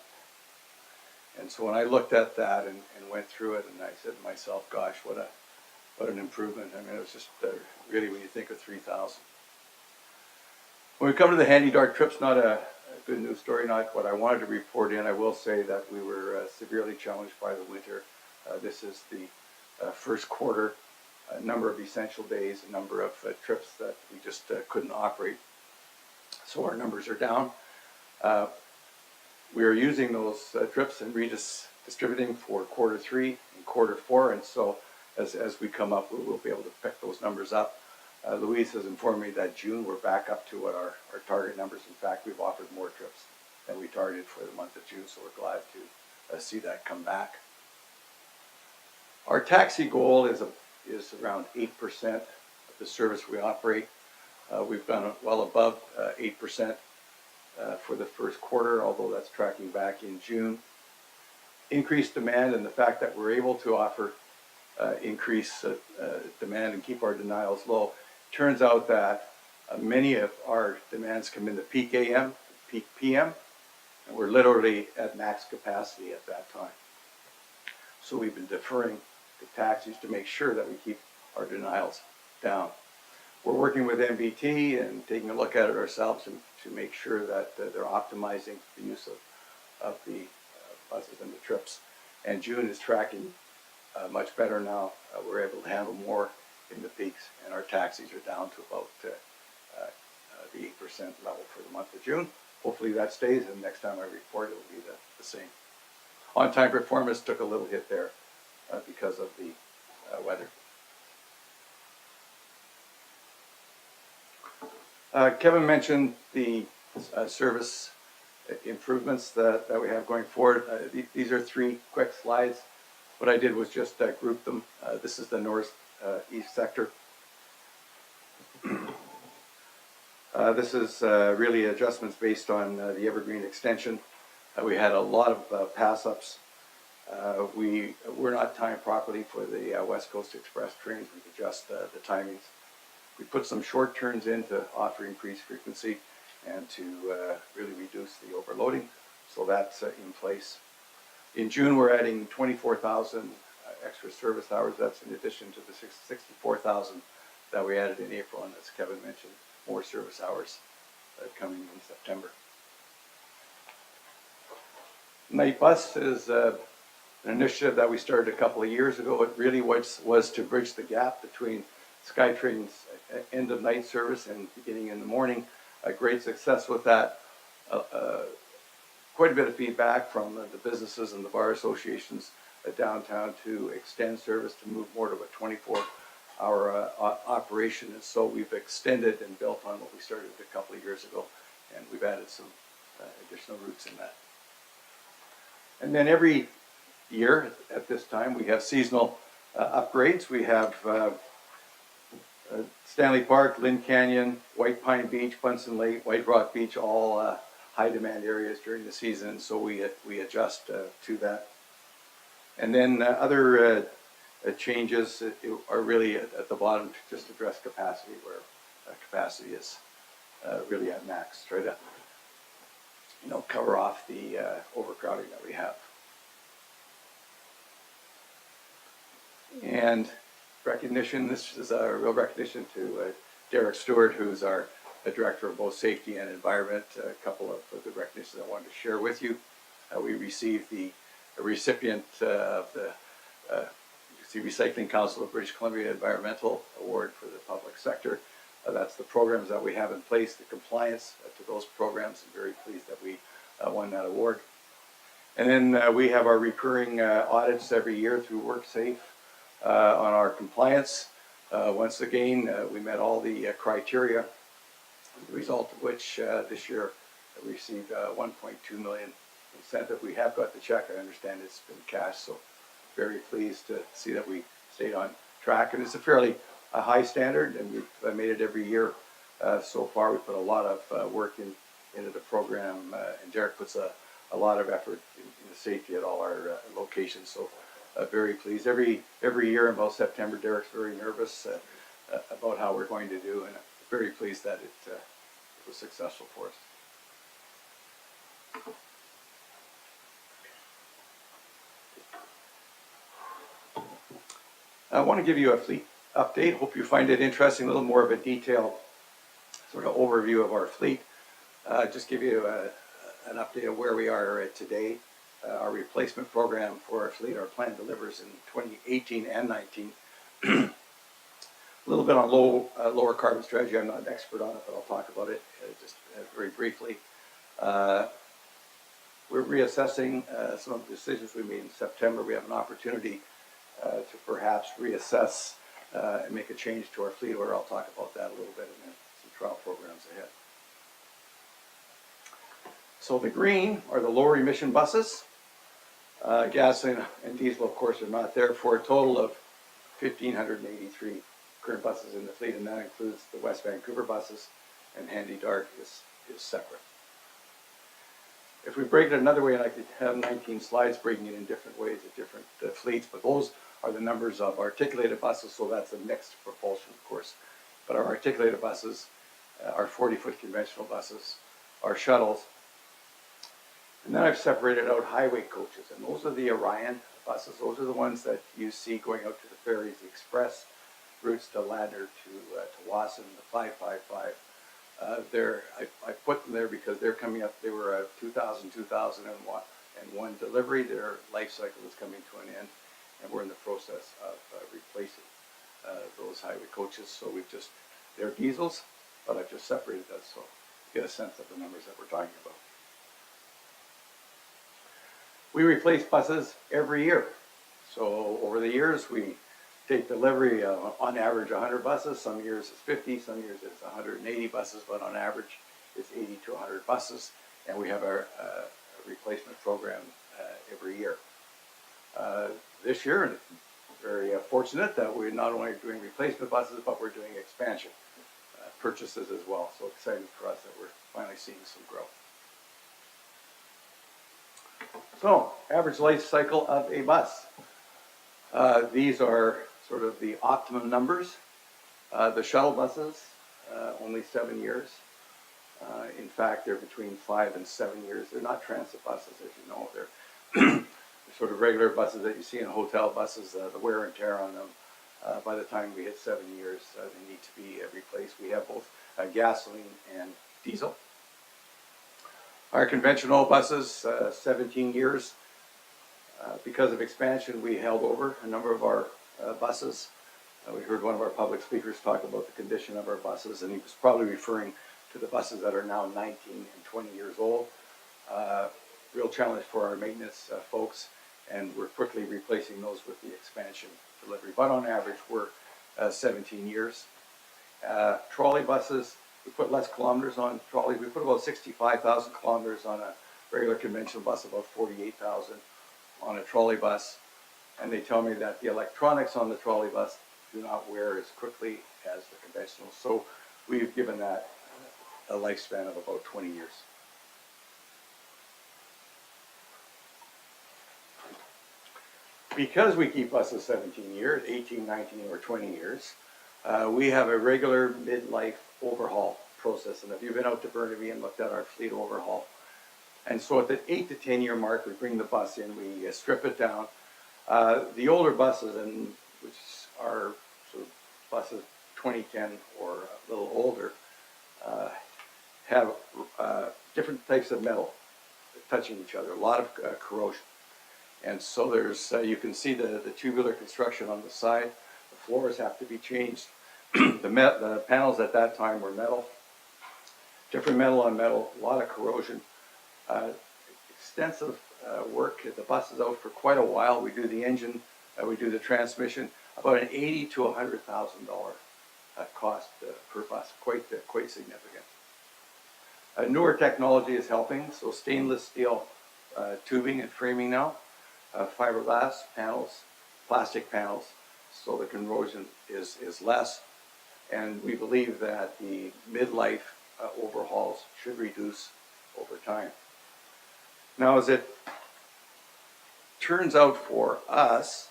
And so when I looked at that and went through it, and I said to myself, gosh, what an improvement. I mean, it was just really, when you think of 3,000. When we come to the Handy Dart trips, not a good news story, not what I wanted to report in. I will say that we were severely challenged by the winter. This is the first quarter, a number of essential days, a number of trips that we just couldn't operate. So our numbers are down. We are using those trips and redistributing for quarter 3 and quarter 4, and so as we come up, we'll be able to pick those numbers up. Louise has informed me that June we're back up to what our target numbers. In fact, we've offered more trips than we targeted for the month of June, so we're glad to see that come back. Our taxi goal is around 8% of the service we operate. We've gone well above 8%. for the first quarter, although that's tracking back in June. Increased demand and the fact that we're able to offer increase demand and keep our denials low. Turns out that many of our demands come in the peak AM, peak PM, and we're literally at max capacity at that time. So we've been deferring the taxis to make sure that we keep our denials down. We're working with MBT and taking a look at it ourselves to make sure that they're optimizing the use of the buses and the trips. And June is tracking much better now. We're able to handle more in the peaks, and our taxis are down to about the 8% level for the month of June. Hopefully that stays, and next time I report, it will be the same. On-time performance took a little hit there because of the weather. Kevin mentioned the service improvements that we have going forward. These are 3 quick slides. What I did was just group them. This is the north-east sector. This is really adjustments based on the Evergreen extension. We had a lot of pass-ups. We were not timed properly for the West Coast Express trains. We adjust the timings. We put some short turns in to offer increased frequency and to really reduce the overloading. So that's in place. In June, we're adding 24,000 extra service hours. That's in addition to the 64,000 that we added in April, and as Kevin mentioned, more service hours coming in September. Night Bus is an initiative that we started a couple of years ago. It really was to bridge the gap between SkyTrain's end of night service and beginning in the morning. A great success with that. Quite a bit of feedback from the businesses and the bar associations downtown to extend service, to move more to a 24-hour operation. And so we've extended and built on what we started a couple of years ago, and we've added some additional routes in that. And then every year at this time, we have seasonal upgrades. We have Stanley Park, Lynn Canyon, White Pine Beach, Bunsen Lake, White Rock Beach, all high demand areas during the season, so we adjust to that. And then other changes are really at the bottom to just address capacity, where capacity is really at max. Try to cover off the overcrowding that we have. And recognition, this is a real recognition to Derek Stewart, who's our Director of both Safety and Environment. A couple of good recognitions I wanted to share with you. We received the recipient of the Recycling Council of British Columbia Environmental Award for the public sector. That's the programs that we have in place, the compliance to those programs. I'm very pleased that we won that award. And then we have our recurring audits every year through WorkSafe on our compliance. Once again, we met all the criteria, the result of which this year we received 1.2 million incentive. We have got the check. I understand it's been cashed, so very pleased to see that we stayed on track. And it's a fairly high standard, and we've made it every year so far. We put a lot of work into the program, and Derek puts a lot of effort in the safety at all our locations. So very pleased. Every year in about September, Derek's very nervous about how we're going to do, and I'm very pleased that it was successful for us. I want to give you a fleet update. Hope you find it interesting, a little more of a detailed sort of overview of our fleet. Just give you an update of where we are today. Our replacement program for our fleet, our plan delivers in 2018 and 19. A little bit on lower carbon strategy. I'm not an expert on it, but I'll talk about it just very briefly. We're reassessing some of the decisions we made in September. We have an opportunity to perhaps reassess and make a change to our fleet order. I'll talk about that a little bit, and then some trial programs ahead. So the green are the lower emission buses. Gasoline and diesel, of course, are not there, for a total of 1,583 current buses in the fleet, and that includes the West Vancouver buses, and Handy Dart is separate. If we break it another way, and I could have 19 slides breaking it in different ways at different fleets, but those are the numbers of articulated buses, so that's a mixed propulsion, of course. But our articulated buses, our 40-foot conventional buses, our shuttles, and then I've separated out highway coaches, and those are the Orion buses. Those are the ones that you see going out to the ferries, the express routes to Ladner, to Wasson, the 555. I put them there because they're coming up. They were a 2001 delivery. Their life cycle is coming to an end, and we're in the process of replacing those highway coaches. So they're diesels, but I've just separated that so you get a sense of the numbers that we're talking about. We replace buses every year. So over the years, we take delivery of, on average, 100 buses. Some years it's 50, some years it's 180 buses, but on average, it's 80 to 100 buses. And we have our replacement program every year. This year, very fortunate that we're not only doing replacement buses, but we're doing expansion purchases as well. So exciting for us that we're finally seeing some growth. So, average life cycle of a bus. These are sort of the optimum numbers. The shuttle buses, only 7 years. In fact, they're between 5 and 7 years. They're not transit buses, as you know. They're sort of regular buses that you see in hotel buses, the wear and tear on them. By the time we hit 7 years, they need to be replaced. We have both gasoline and diesel. Our conventional buses, 17 years. Because of expansion, we held over a number of our buses. We heard one of our public speakers talk about the condition of our buses, and he was probably referring to the buses that are now 19 and 20 years old. Real challenge for our maintenance folks, and we're quickly replacing those with the expansion delivery. But on average, we're 17 years. Trolley buses, we put less kilometers on trolleys. We put about 65,000 kilometers on a regular conventional bus, about 48,000 on a trolley bus. And they tell me that the electronics on the trolley bus do not wear as quickly as the conventional. So we've given that a lifespan of about 20 years. Because we keep buses 17 years, 18, 19, or 20 years, we have a regular midlife overhaul process. And if you've been out to Burnaby and looked at our fleet overhaul, and so at the 8 to 10 year mark, we bring the bus in, we strip it down. The older buses, and which are sort of buses 2010 or a little older, have different types of metal touching each other, a lot of corrosion. And so there's, you can see the tubular construction on the side. The floors have to be changed. The panels at that time were metal. Different metal on metal, a lot of corrosion. Extensive work. The bus is out for quite a while. We do the engine, we do the transmission. About an $80,000 to $100,000 cost per bus, quite significant. Newer technology is helping, so stainless steel tubing and framing now, fiberglass panels, plastic panels, so the corrosion is less. And we believe that the midlife overhauls should reduce over time. Now, as it turns out for us,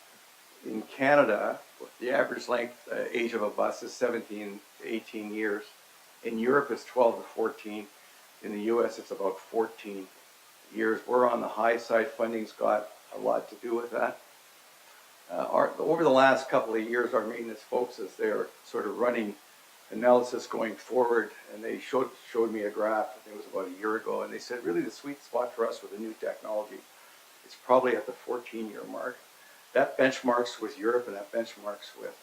in Canada, the average length, age of a bus is 17 to 18 years. In Europe, it's 12 to 14. In the US, it's about 14 years. We're on the high side. Funding's got a lot to do with that. Over the last couple of years, our maintenance folks, as they're sort of running analysis going forward, and they showed me a graph, I think it was about a year ago, and they said really the sweet spot for us with the new technology is probably at the 14-year mark. That benchmarks with Europe, and that benchmarks with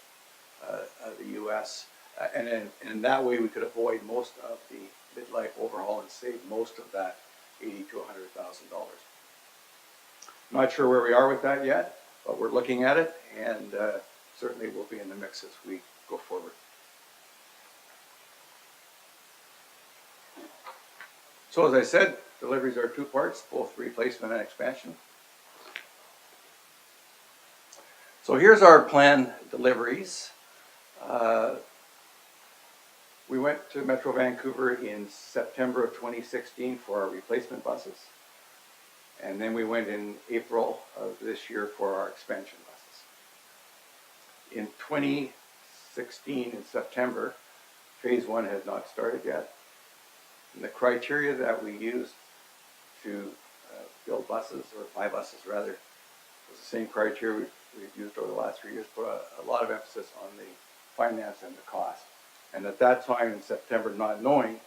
the US, and in that way we could avoid most of the midlife overhaul and save most of that $80,000 to $100,000. Not sure where we are with that yet, but we're looking at it, and certainly we'll be in the mix as we go forward. So as I said, deliveries are two parts, both replacement and expansion. So here's our planned deliveries. We went to Metro Vancouver in September of 2016 for our replacement buses. And then we went in April of this year for our expansion buses. In 2016, in September, phase one had not started yet. And the criteria that we used to build buses, or buy buses rather, was the same criteria we've used over the last 3 years, put a lot of emphasis on the finance and the cost. And at that time in September, not knowing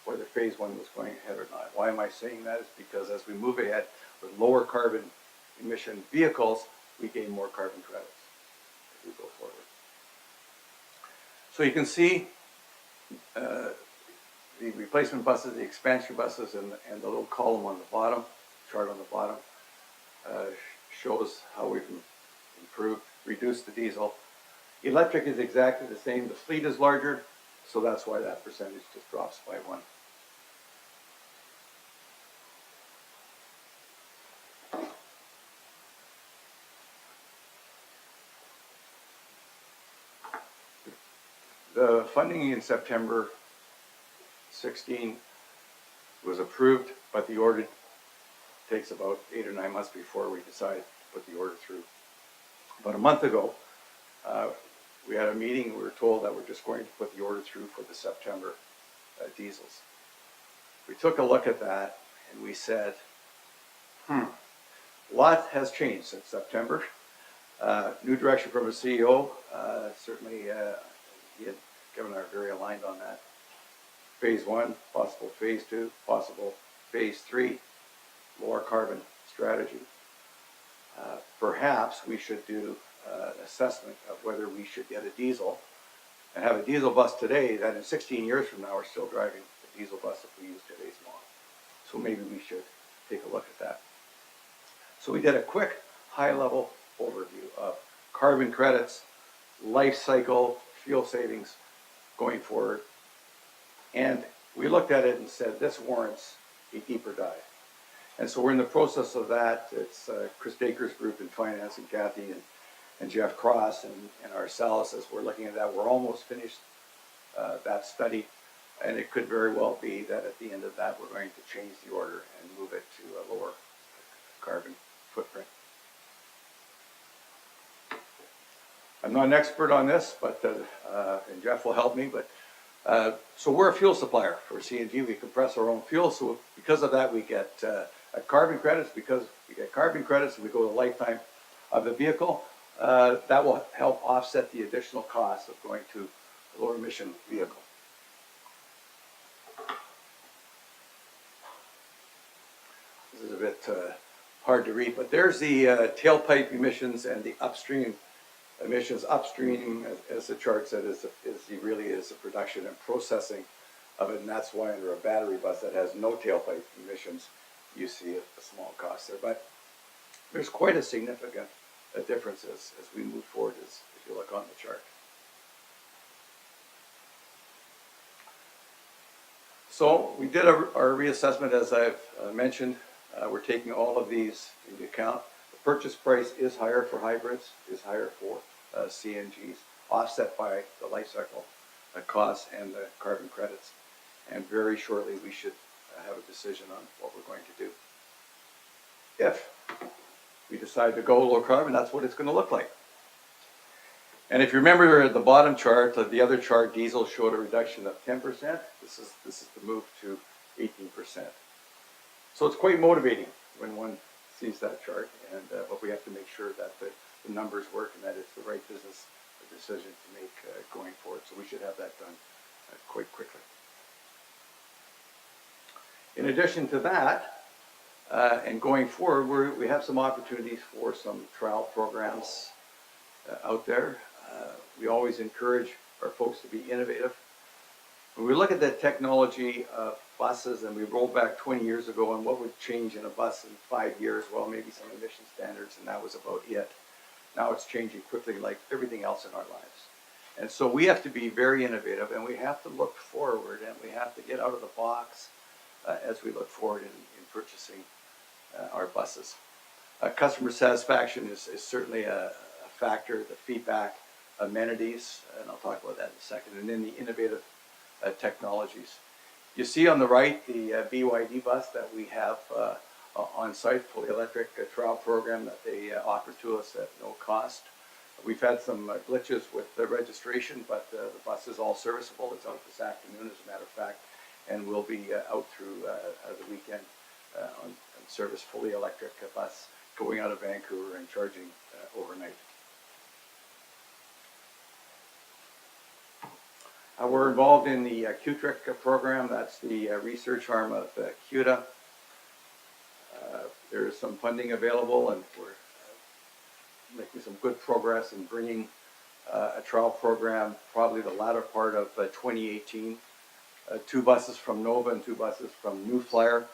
whether phase one was going ahead or not. Why am I saying that? Is because as we move ahead with lower carbon emission vehicles, we gain more carbon credits as we go forward. So you can see the replacement buses, the expansion buses, and the little column on the bottom, chart on the bottom, shows how we've improved, reduced the diesel. Electric is exactly the same. The fleet is larger, so that's why that percentage just drops by 1. The funding in September 16 was approved, but the order takes about 8 or 9 months before we decide to put the order through. About a month ago, we had a meeting. We were told that we're just going to put the order through for the September diesels. We took a look at that and we said, a lot has changed since September. New direction from a CEO, certainly he and Kevin are very aligned on that. Phase one, possible phase two, possible phase three, lower carbon strategy. Perhaps we should do an assessment of whether we should get a diesel and have a diesel bus today that in 16 years from now we're still driving the diesel bus if we use today's model. So maybe we should take a look at that. So we did a quick high-level overview of carbon credits, life cycle, fuel savings going forward. And we looked at it and said, this warrants a deeper dive. And so we're in the process of that. It's Chris Dacre's group in finance, and Kathy and Jeff Cross and ourselves as we're looking at that. We're almost finished that study, and it could very well be that at the end of that we're going to change the order and move it to a lower carbon footprint. I'm not an expert on this, but and Jeff will help me, but so we're a fuel supplier for CNG. We compress our own fuel, so because of that we get carbon credits. Because we get carbon credits and we go the lifetime of the vehicle, that will help offset the additional cost of going to a lower emission vehicle. This is a bit hard to read, but there's the tailpipe emissions and the upstream emissions. Upstream, as the chart said, really is the production and processing of it, and that's why under a battery bus that has no tailpipe emissions, you see a small cost there. But there's quite a significant difference as we move forward, as if you look on the chart. So we did our reassessment, as I've mentioned. We're taking all of these into account. The purchase price is higher for hybrids, is higher for CNGs, offset by the life cycle costs and the carbon credits. And very shortly we should have a decision on what we're going to do. If we decide to go low carbon, that's what it's going to look like. And if you remember at the bottom chart, the other chart, diesel showed a reduction of 10%. This is the move to 18%. So it's quite motivating when one sees that chart, and but we have to make sure that the numbers work and that it's the right business decision to make going forward. So we should have that done quite quickly. In addition to that, and going forward, we have some opportunities for some trial programs out there. We always encourage our folks to be innovative. When we look at the technology of buses and we roll back 20 years ago and what would change in a bus in 5 years, well, maybe some emission standards, and that was about it. Now it's changing quickly like everything else in our lives. And so we have to be very innovative, and we have to look forward, and we have to get out of the box as we look forward in purchasing our buses. Customer satisfaction is certainly a factor, the feedback, amenities, and I'll talk about that in a second, and then the innovative technologies. You see on the right the BYD bus that we have on-site, fully electric trial program that they offer to us at no cost. We've had some glitches with the registration, but the bus is all serviceable. It's out this afternoon, as a matter of fact, and will be out through the weekend on service, fully electric bus going out of Vancouver and charging overnight. We're involved in the QTRIC program. That's the research arm of CUDA. There is some funding available, and we're making some good progress in bringing a trial program probably the latter part of 2018. 2 buses from Nova and 2 buses from New Flyer.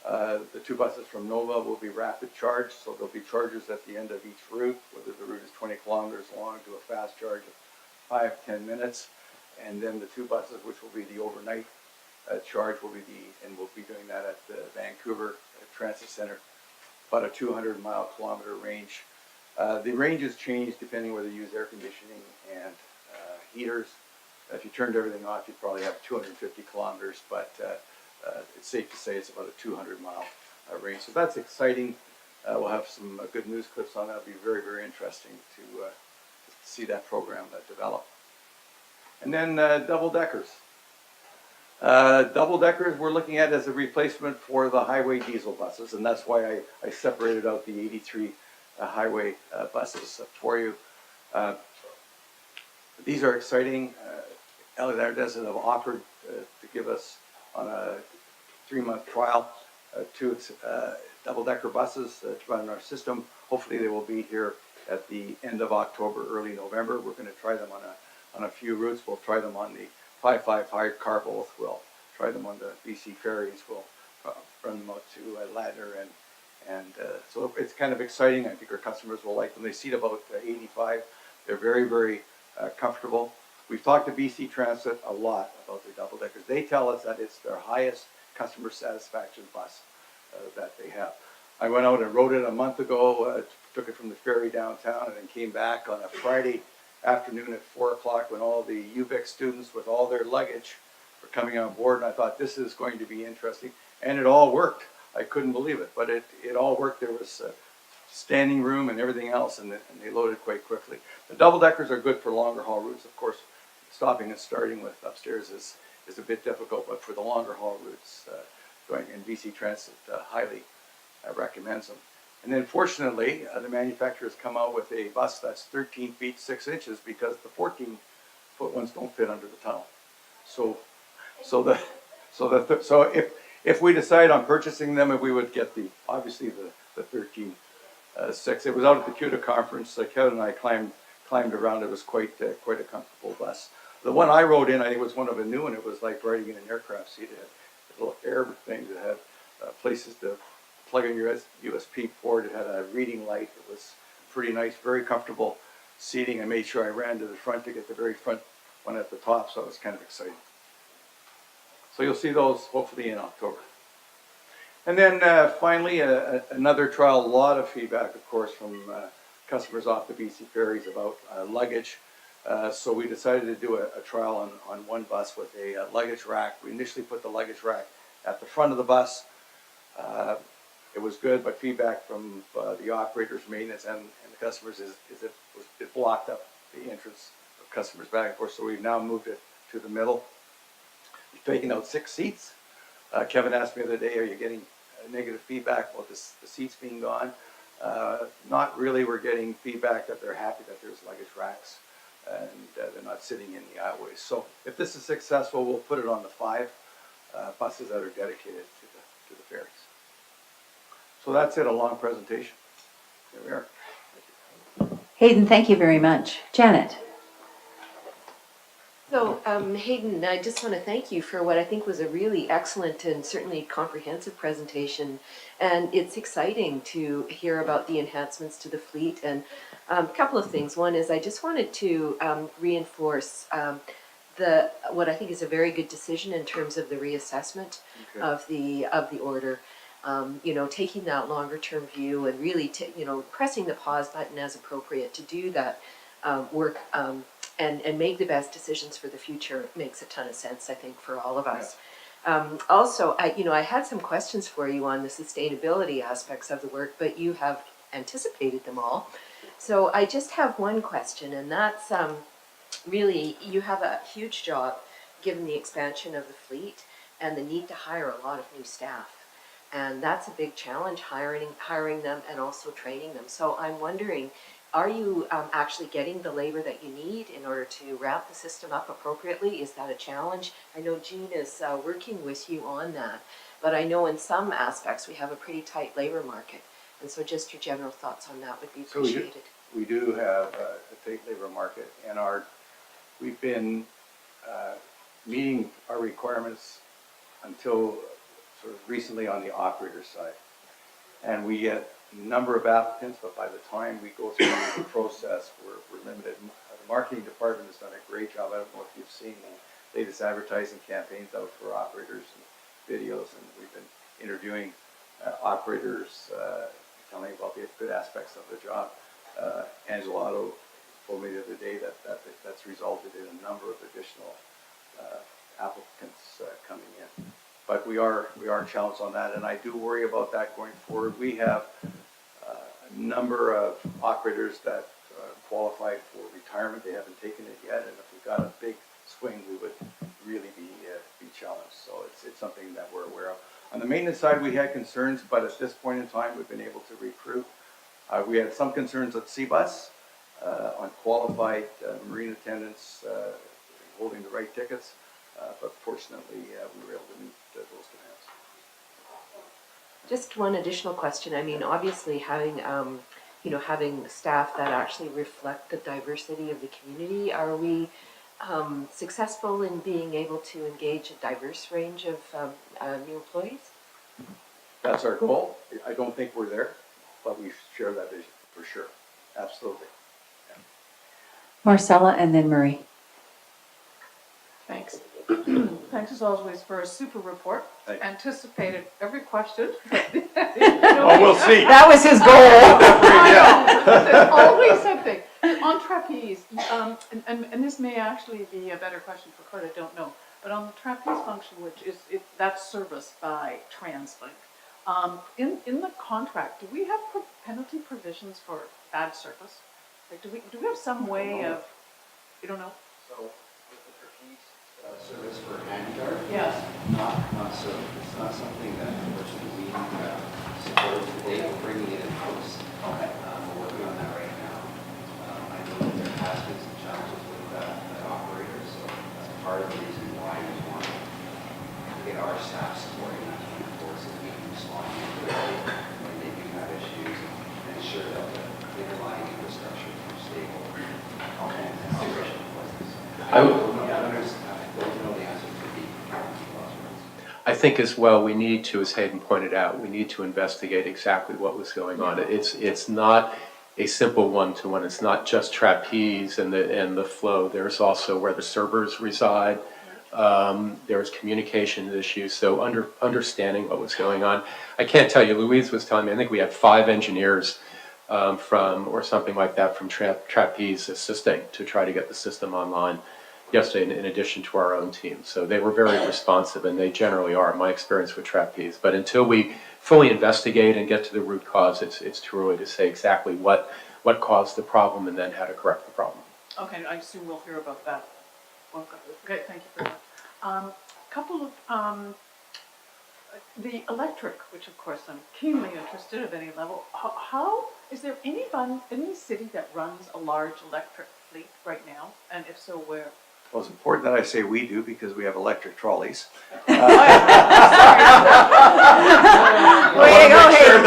The 2 buses from Nova will be rapid charge, so there'll be chargers at the end of each route, whether the route is 20 kilometers long, to a fast charge of 5-10 minutes. And then the 2 buses, which will be the overnight charge, we'll be doing that at the Vancouver Transit Center, about a 200-kilometer range. The ranges change depending whether you use air conditioning and heaters. If you turned everything off, you'd probably have 250 kilometers, but it's safe to say it's about a 200-mile range. So that's exciting. We'll have some good news clips on that. It'll be very, very interesting to see that program develop. And then double-deckers. Double-deckers we're looking at as a replacement for the highway diesel buses, and that's why I separated out the 83 highway buses for you. These are exciting. Alexander have offered to give us on a 3-month trial 2 double-decker buses to run in our system. Hopefully they will be here at the end of October, early November. We're going to try them on a few routes. We'll try them on the 5-5 hired car both. We'll try them on the BC ferries. We'll run them out to Ladner, and so it's kind of exciting. I think our customers will like them. They seat about 85. They're very, very comfortable. We've talked to BC Transit a lot about their double deckers. They tell us that it's their highest customer satisfaction bus that they have. I went out and rode it a month ago, took it from the ferry downtown, and then came back on a Friday afternoon at 4 o'clock when all the UVic students with all their luggage were coming on board, and I thought this is going to be interesting, and it all worked. I couldn't believe it, but it all worked. There was standing room and everything else, and they loaded quite quickly. The double deckers are good for longer haul routes. Of course, stopping and starting with upstairs is a bit difficult, but for the longer haul routes, going in BC Transit highly recommends them. And then fortunately, the manufacturers come out with a bus that's 13 feet 6 inches because the 14-foot ones don't fit under the tunnel. So if we decide on purchasing them, we would get obviously the 13.6. It was out at the CUDA conference. Kevin and I climbed around. It was quite a comfortable bus. The one I rode in, I think, was one of a new one. It was like riding in an aircraft seat. It had little air things. It had places to plug in your USB port. It had a reading light. It was pretty nice, very comfortable seating. I made sure I ran to the front to get the very front one at the top, so it was kind of exciting. So you'll see those hopefully in October. And then finally, another trial. A lot of feedback, of course, from customers off the BC ferries about luggage. So we decided to do a trial on one bus with a luggage rack. We initially put the luggage rack at the front of the bus. It was good, but feedback from the operators, maintenance, and the customers is it blocked up the entrance of customers back and forth. So we've now moved it to the middle. We've taken out 6 seats. Kevin asked me the other day, are you getting negative feedback about the seats being gone? Not really. We're getting feedback that they're happy that there's luggage racks and they're not sitting in the aisleways. So if this is successful, we'll put it on the 5 buses that are dedicated to the ferries. So that's it, a long presentation. Here we are. Hayden, thank you very much. Janet. So, Hayden, I just want to thank you for what I think was a really excellent and certainly comprehensive presentation. And it's exciting to hear about the enhancements to the fleet. And a couple of things. One is I just wanted to reinforce what I think is a very good decision in terms of the reassessment of the order. Taking that longer term view and really, pressing the pause button as appropriate to do that work and make the best decisions for the future makes a ton of sense, I think, for all of us. Also, I had some questions for you on the sustainability aspects of the work, but you have anticipated them all. So I just have one question, and that's really, you have a huge job given the expansion of the fleet and the need to hire a lot of new staff. And that's a big challenge, hiring them and also training them. So I'm wondering, are you actually getting the labor that you need in order to wrap the system up appropriately? Is that a challenge? I know Jean is working with you on that, but I know in some aspects we have a pretty tight labor market. And so just your general thoughts on that would be appreciated. We do have a tight labor market, and we've been meeting our requirements until sort of recently on the operator side. And we get a number of applicants, but by the time we go through the process, we're limited. The marketing department has done a great job. I don't know if you've seen the latest advertising campaigns out for operators and videos, and we've been interviewing operators, telling about the good aspects of the job. Angela Otto told me the other day that's resulted in a number of additional applicants coming in. But we are challenged on that, and I do worry about that going forward. We have a number of operators that qualified for retirement. They haven't taken it yet, and if we got a big swing, we would really be challenged. So it's something that we're aware of. On the maintenance side, we had concerns, but at this point in time, we've been able to recruit. We had some concerns at Seabus on qualified marine attendants holding the right tickets, but fortunately, we were able to meet those demands. Just one additional question. I mean, obviously having, having staff that actually reflect the diversity of the community, are we successful in being able to engage a diverse range of new employees? That's our goal. I don't think we're there, but we share that vision for sure. Absolutely. Yeah. Marcella and then Murray. Thanks. Thanks as always for a super report. Thanks. Anticipated every question. Oh, we'll see. That was his goal. There's always something. On trapeze, and this may actually be a better question for Kurt, I don't know. But on the trapeze function, which is, that's serviced by TransLink, in the contract, do we have penalty provisions for bad service? Like, do we have some way of, you don't know? So with the trapeze service for handy-dart, Yes. not so. It's not something that unfortunately we support today. We're bringing it in-house. Okay. We're working on that right now. I know that there has been some challenges with that operator, so that's part of the reason why we want to get our staff supporting that 24 so that we can respond quickly when they do have issues and ensure that the underlying infrastructure is stable. Okay. And operation was this. I don't know the answer to the I think as well, we need to, as Hayden pointed out, we need to investigate exactly what was going on. It's not a simple one-to-one. It's not just trapeze and the flow. There's also where the servers reside. There's communication issues. So understanding what was going on. I can't tell you. Louise was telling me. I think we had 5 engineers or something like that from trapeze assisting to try to get the system online yesterday, in addition to our own team. So they were very responsive, and they generally are, my experience with trapeze. But until we fully investigate and get to the root cause, it's too early to say exactly what caused the problem and then how to correct the problem. Okay, I assume we'll hear about that. Okay, thank you for that. Couple of, the electric, which of course I'm keenly interested at any level. How is there any city that runs a large electric fleet right now? And if so, where? Well, it's important that I say we do because we have electric trolleys. Way to go, Hayden.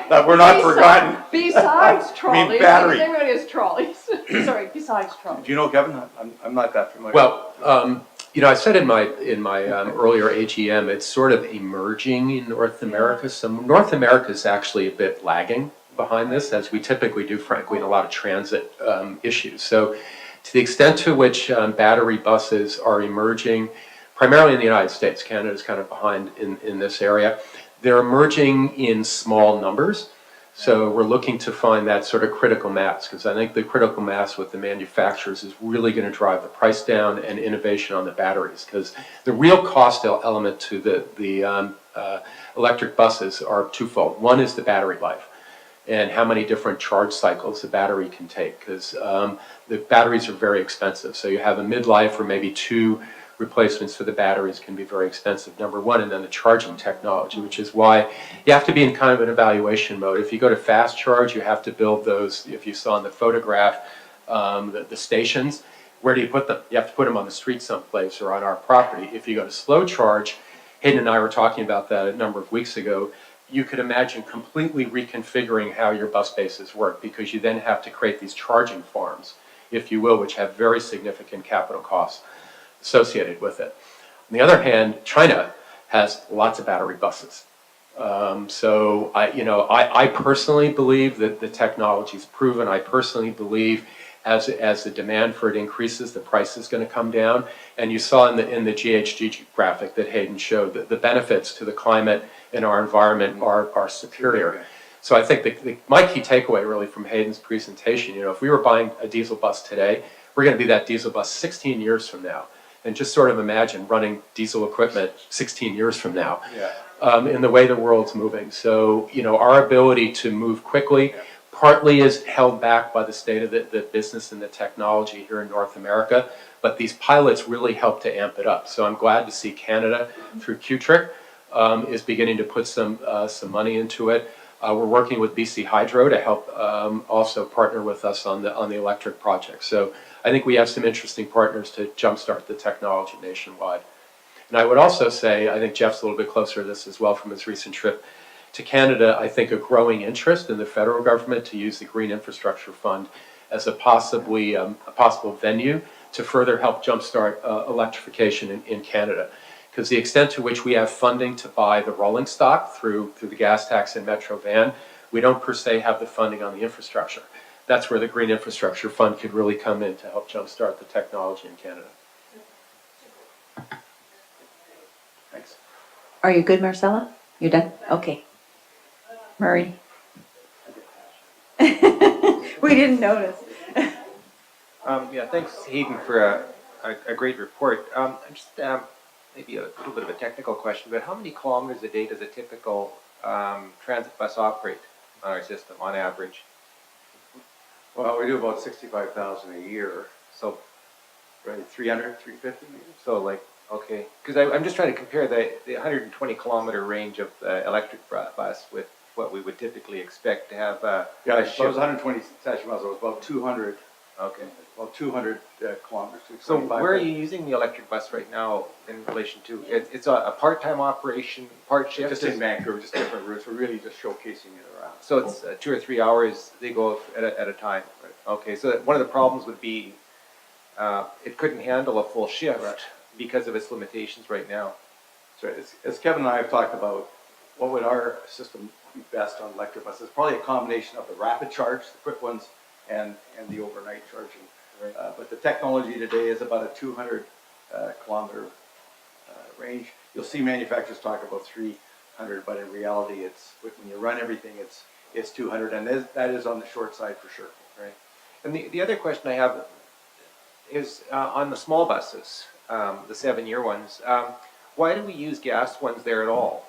That we're not forgotten. Besides trolleys, I mean battery. everybody has trolleys. Sorry, besides trolleys. Do you know, Kevin? I'm not that familiar. Well, I said in my earlier AGM, it's sort of emerging in North America. So North America is actually a bit lagging behind this, as we typically do, frankly, in a lot of transit issues. So to the extent to which battery buses are emerging, primarily in the United States, Canada is kind of behind in this area, they're emerging in small numbers. So we're looking to find that sort of critical mass, because I think the critical mass with the manufacturers is really going to drive the price down and innovation on the batteries. Because the real cost element to the electric buses are twofold. One is the battery life and how many different charge cycles the battery can take, because the batteries are very expensive. So you have a midlife or maybe 2 replacements for the batteries can be very expensive, number one, and then the charging technology, which is why you have to be in kind of an evaluation mode. If you go to fast charge, you have to build those, if you saw in the photograph, the stations. Where do you put them? You have to put them on the street someplace or on our property. If you go to slow charge, Hayden and I were talking about that a number of weeks ago, you could imagine completely reconfiguring how your bus bases work, because you then have to create these charging farms, if you will, which have very significant capital costs associated with it. On the other hand, China has lots of battery buses. So I personally believe that the technology is proven. I personally believe as the demand for it increases, the price is going to come down. And you saw in the GHG graphic that Hayden showed that the benefits to the climate and our environment are superior. So I think my key takeaway really from Hayden's presentation, if we were buying a diesel bus today, we're going to be that diesel bus 16 years from now. And just sort of imagine running diesel equipment 16 years from now, in the way the world's moving. So, our ability to move quickly partly is held back by the state of the business and the technology here in North America, but these pilots really help to amp it up. So I'm glad to see Canada, through QTRIC, is beginning to put some money into it. We're working with BC Hydro to help also partner with us on the electric project. So I think we have some interesting partners to jumpstart the technology nationwide. And I would also say, I think Jeff's a little bit closer to this as well from his recent trip to Canada. I think a growing interest in the federal government to use the Green Infrastructure Fund as a possible venue to further help jumpstart electrification in Canada. Because the extent to which we have funding to buy the rolling stock through the gas tax and Metro van, we don't per se have the funding on the infrastructure. That's where the Green Infrastructure Fund could really come in to help jumpstart the technology in Canada. Thanks. Are you good, Marcella? You're done? Okay. Murray? We didn't notice. Yeah, thanks, Hayden, for a great report. Just maybe a little bit of a technical question, but how many kilometers a day does a typical transit bus operate on our system on average? Well, we do about 65,000 a year, so right, 300, 350 maybe. So okay, because I'm just trying to compare the 120 kilometer range of the electric bus with what we would typically expect to have. Yeah, it was 120 station miles, it was about 200. Okay. About 200 kilometers. So where are you using the electric bus right now in relation to? It's a part-time operation, part shift? Just in Vancouver, just different routes. We're really just showcasing it around. So it's 2 or 3 hours they go at a time? Right. Okay, so one of the problems would be it couldn't handle a full shift because of its limitations right now. So as Kevin and I have talked about, what would our system be best on electric buses? Probably a combination of the rapid charge, the quick ones, and the overnight charging. Right. But the technology today is about a 200 kilometer range. You'll see manufacturers talk about 300, but in reality, it's when you run everything, it's 200, and that is on the short side for sure. Right. And the other question I have is on the small buses, the 7-year ones. Why do we use gas ones there at all?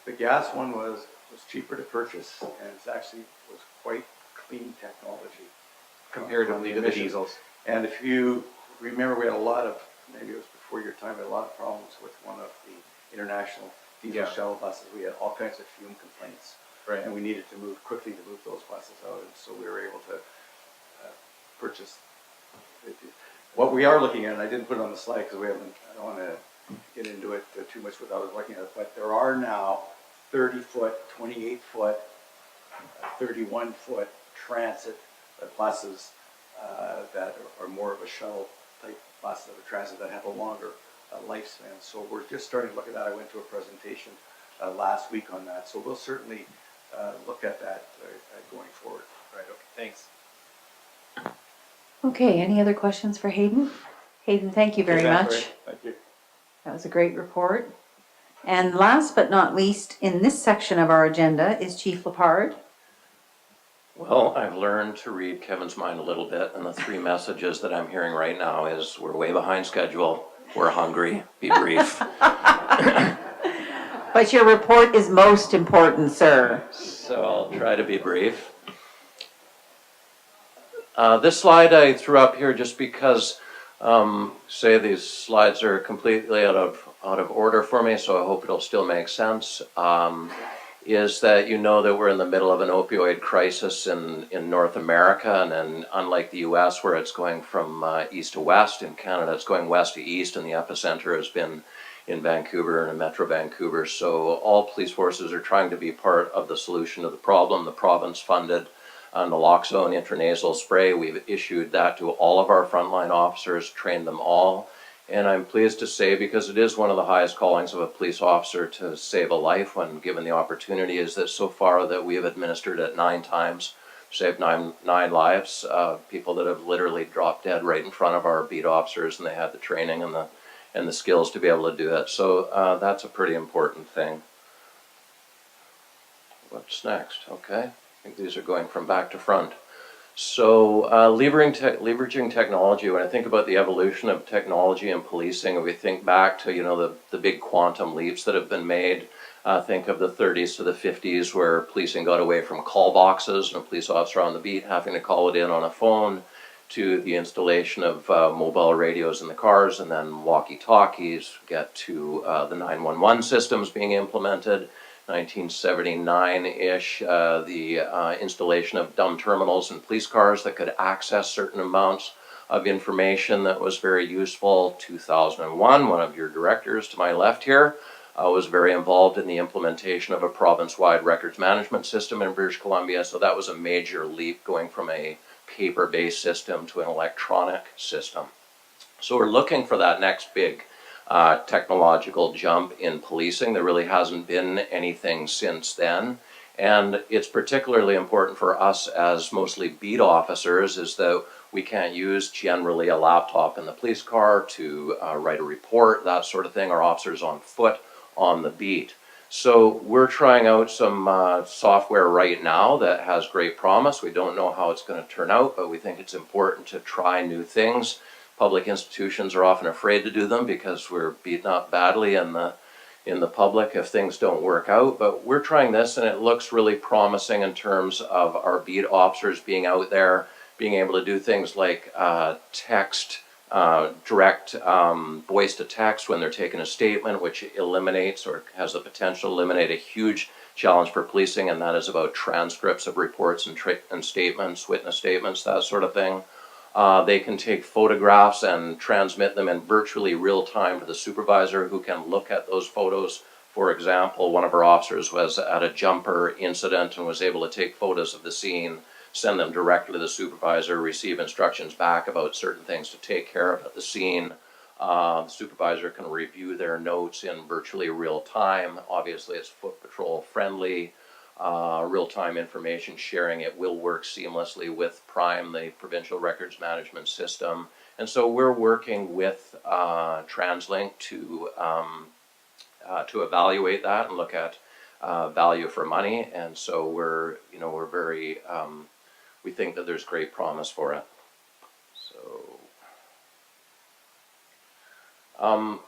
The gas one was cheaper to purchase, and it actually was quite clean technology Comparatively to the diesels. And if you remember, we had a lot of, maybe it was before your time, we had a lot of problems with one of the international diesel shuttle buses. We had all kinds of fume complaints. Right. And we needed to move quickly to move those buses out, and so we were able to purchase. What we are looking at, and I didn't put it on the slide because I don't want to get into it too much without us looking at it, but there are now 30-foot, 28-foot, 31-foot transit buses that are more of a shuttle type bus of a transit that have a longer lifespan. So we're just starting to look at that. I went to a presentation last week on that. So we'll certainly look at that going forward. Right, okay, thanks. Okay, any other questions for Hayden? Hayden, thank you very much. Thank you. That was a great report. And last but not least, in this section of our agenda is Chief Lepard. Well, I've learned to read Kevin's mind a little bit, and the three messages that I'm hearing right now is we're way behind schedule, we're hungry, be brief. But your report is most important, sir. So I'll try to be brief. This slide I threw up here just because, say these slides are completely out of order for me, so I hope it'll still make sense. Is that you know that we're in the middle of an opioid crisis in North America, and then unlike the US where it's going from east to west, in Canada it's going west to east, and the epicenter has been in Vancouver and in Metro Vancouver. So all police forces are trying to be part of the solution to the problem. The province funded naloxone intranasal spray. We've issued that to all of our frontline officers, trained them all. And I'm pleased to say, because it is one of the highest callings of a police officer to save a life when given the opportunity, is that so far that we have administered it 9 times, saved nine lives, people that have literally dropped dead right in front of our beat officers, and they had the training and the skills to be able to do it. So that's a pretty important thing. What's next? Okay, I think these are going from back to front. So leveraging technology, when I think about the evolution of technology and policing, if we think back to, you know, the big quantum leaps that have been made, think of the 30s to the 50s where policing got away from call boxes and a police officer on the beat having to call it in on a phone, to the installation of mobile radios in the cars, and then walkie-talkies, get to the 911 systems being implemented. 1979-ish, the installation of dumb terminals in police cars that could access certain amounts of information that was very useful. 2001, one of your directors to my left here was very involved in the implementation of a province-wide records management system in British Columbia, so that was a major leap going from a paper-based system to an electronic system. So we're looking for that next big technological jump in policing. There really hasn't been anything since then. And it's particularly important for us as mostly beat officers is that we can't use generally a laptop in the police car to write a report, that sort of thing. Our officers on foot on the beat. So we're trying out some software right now that has great promise. We don't know how it's going to turn out, but we think it's important to try new things. Public institutions are often afraid to do them because we're beaten up badly in the public if things don't work out. But we're trying this, and it looks really promising in terms of our beat officers being out there, being able to do things like text, direct voice to text when they're taking a statement, which eliminates or has the potential to eliminate a huge challenge for policing, and that is about transcripts of reports and statements, witness statements, that sort of thing. They can take photographs and transmit them in virtually real time to the supervisor, who can look at those photos. For example, one of our officers was at a jumper incident and was able to take photos of the scene, send them directly to the supervisor, receive instructions back about certain things to take care of at the scene. The supervisor can review their notes in virtually real time. Obviously, it's foot patrol friendly. Real-time information sharing. It will work seamlessly with PRIME, the Provincial Records Management System. And so we're working with TransLink to evaluate that and look at value for money. And so we're very, we think that there's great promise for it. So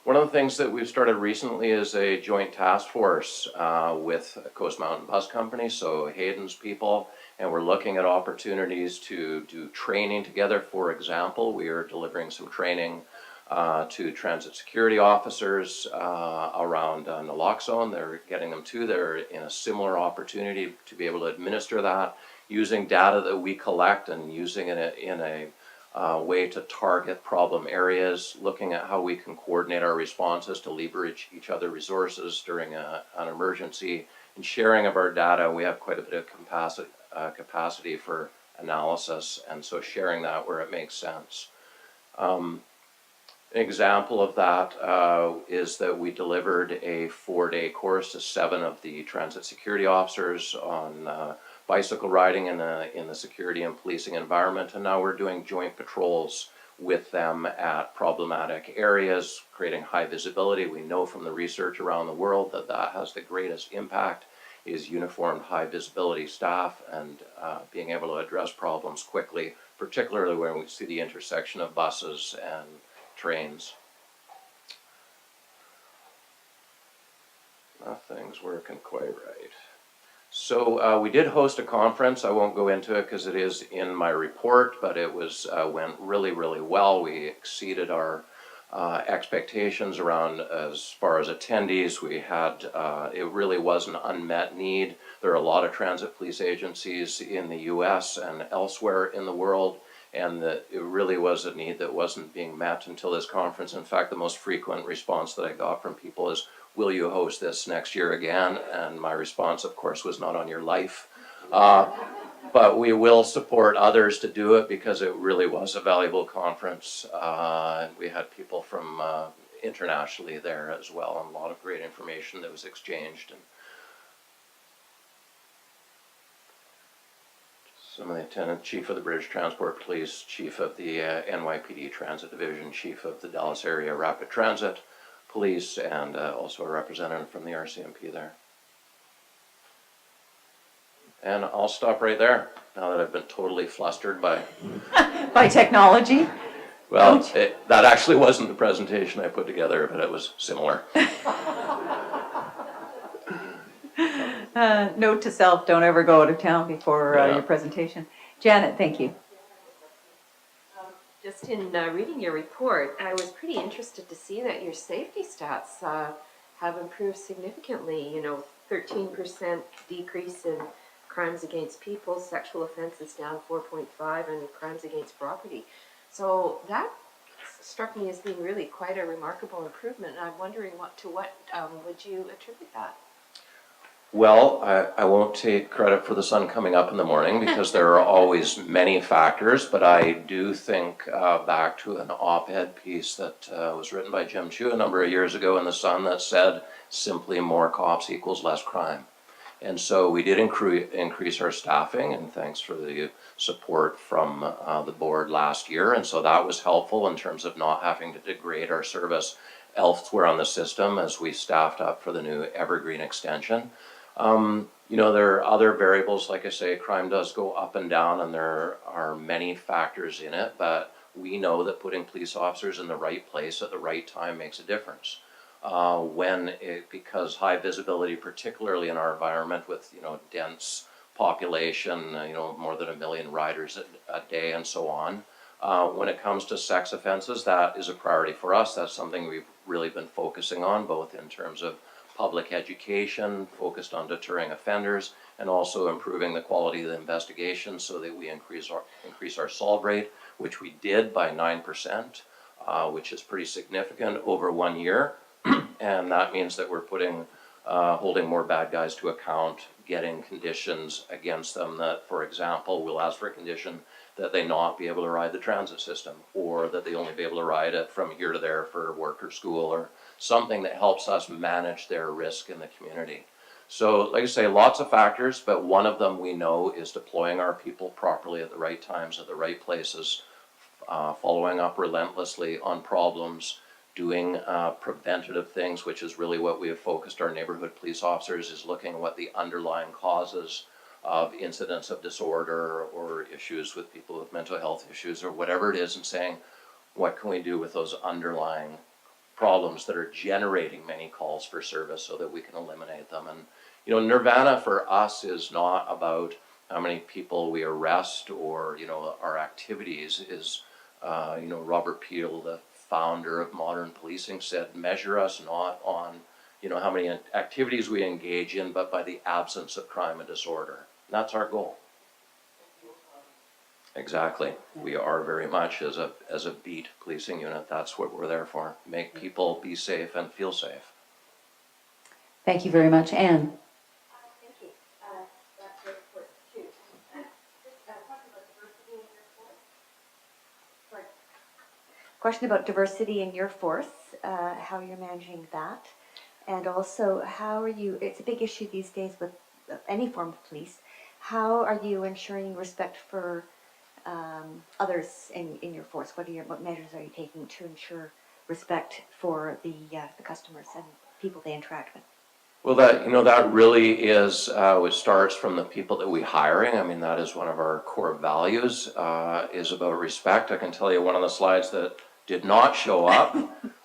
one of the things that we've started recently is a joint task force with Coast Mountain Bus Company, so Hayden's people, and we're looking at opportunities to do training together. For example, we are delivering some training to transit security officers around naloxone. They're getting them too. They're in a similar opportunity to be able to administer that using data that we collect and using it in a way to target problem areas, looking at how we can coordinate our responses to leverage each other's resources during an emergency, and sharing of our data. We have quite a bit of capacity for analysis, and so sharing that where it makes sense. An example of that is that we delivered a 4-day course to 7 of the transit security officers on bicycle riding in the security and policing environment, and now we're doing joint patrols with them at problematic areas, creating high visibility. We know from the research around the world that that has the greatest impact, is uniformed high visibility staff and being able to address problems quickly, particularly when we see the intersection of buses and trains. Nothing's working quite right. So we did host a conference. I won't go into it because it is in my report, but it was went really, really well. We exceeded our expectations around as far as attendees. We had, it really was an unmet need. There are a lot of transit police agencies in the US and elsewhere in the world, and that it really was a need that wasn't being met until this conference. In fact, the most frequent response that I got from people is, will you host this next year again? And my response, of course, was not on your life. But we will support others to do it because it really was a valuable conference. And we had people from internationally there as well, and a lot of great information that was exchanged. And some of the attendants: Chief of the British Transport Police, Chief of the NYPD Transit Division, Chief of the Dallas Area Rapid Transit Police, and also a representative from the RCMP there. And I'll stop right there, now that I've been totally flustered by... By technology? Well, that actually wasn't the presentation I put together, but it was similar. Note to self, don't ever go out of town before your presentation. Janet, thank you. Just in reading your report, I was pretty interested to see that your safety stats have improved significantly. 13% decrease in crimes against people, sexual offenses down 4.5, and crimes against property. So that struck me as being really quite a remarkable improvement. And I'm wondering to what would you attribute that? Well, I won't take credit for the sun coming up in the morning because there are always many factors, but I do think back to an op-ed piece that was written by Jim Chu a number of years ago in The Sun that said, simply more cops equals less crime. And so we did increase our staffing, and thanks for the support from the board last year. And so that was helpful in terms of not having to degrade our service elsewhere on the system as we staffed up for the new Evergreen extension. There are other variables, like I say, crime does go up and down, and there are many factors in it, but we know that putting police officers in the right place at the right time makes a difference. Because high visibility, particularly in our environment with, dense population, more than 1 million riders a day and so on. When it comes to sex offenses, that is a priority for us. That's something we've really been focusing on, both in terms of public education, focused on deterring offenders, and also improving the quality of the investigation so that we increase our solve rate, which we did by 9%, which is pretty significant over 1 year. And that means that we're holding more bad guys to account, getting conditions against them that, for example, we'll ask for a condition that they not be able to ride the transit system, or that they only be able to ride it from here to there for work or school, or something that helps us manage their risk in the community. So, like I say, lots of factors, but one of them we know is deploying our people properly at the right times, at the right places, following up relentlessly on problems, doing preventative things, which is really what we have focused our neighborhood police officers, is looking at what the underlying causes of incidents of disorder or issues with people with mental health issues or whatever it is, and saying, what can we do with those underlying problems that are generating many calls for service so that we can eliminate them. And nirvana for us is not about how many people we arrest or our activities. Is Robert Peel, the founder of modern policing, said, measure us not on how many activities we engage in, but by the absence of crime and disorder. And that's our goal. Exactly. We are very much as a beat policing unit. That's what we're there for. Make people be safe and feel safe. Thank you very much. Anne. Thank you. That's very important too. Talking about diversity in your force. Sorry. Question about diversity in your force, how you're managing that, and also how are you, it's a big issue these days with any form of police, how are you ensuring respect for others in your force? What measures are you taking to ensure respect for the customers and people they interact with? Well, that really is, it starts from the people that we're hiring. I mean, that is one of our core values, is about respect. I can tell you one of the slides that did not show up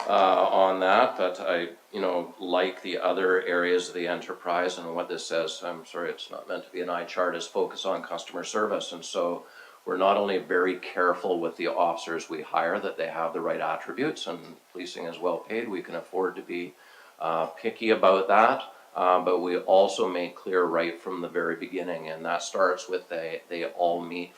on that, but I, like the other areas of the enterprise and what this says, I'm sorry, it's not meant to be an eye chart, is focus on customer service. And so we're not only very careful with the officers we hire that they have the right attributes, and policing is well paid, we can afford to be picky about that, but we also make clear right from the very beginning, and that starts with they all meet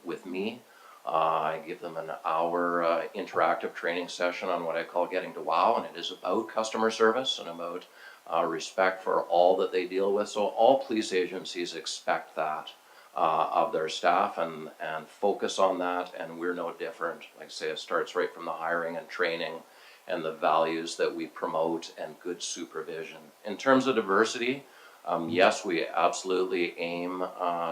with me. I give them an hour interactive training session on what I call getting to wow, and it is about customer service and about respect for all that they deal with. So all police agencies expect that of their staff and focus on that, and we're no different. Like I say, it starts right from the hiring and training and the values that we promote and good supervision. In terms of diversity, yes, we absolutely aim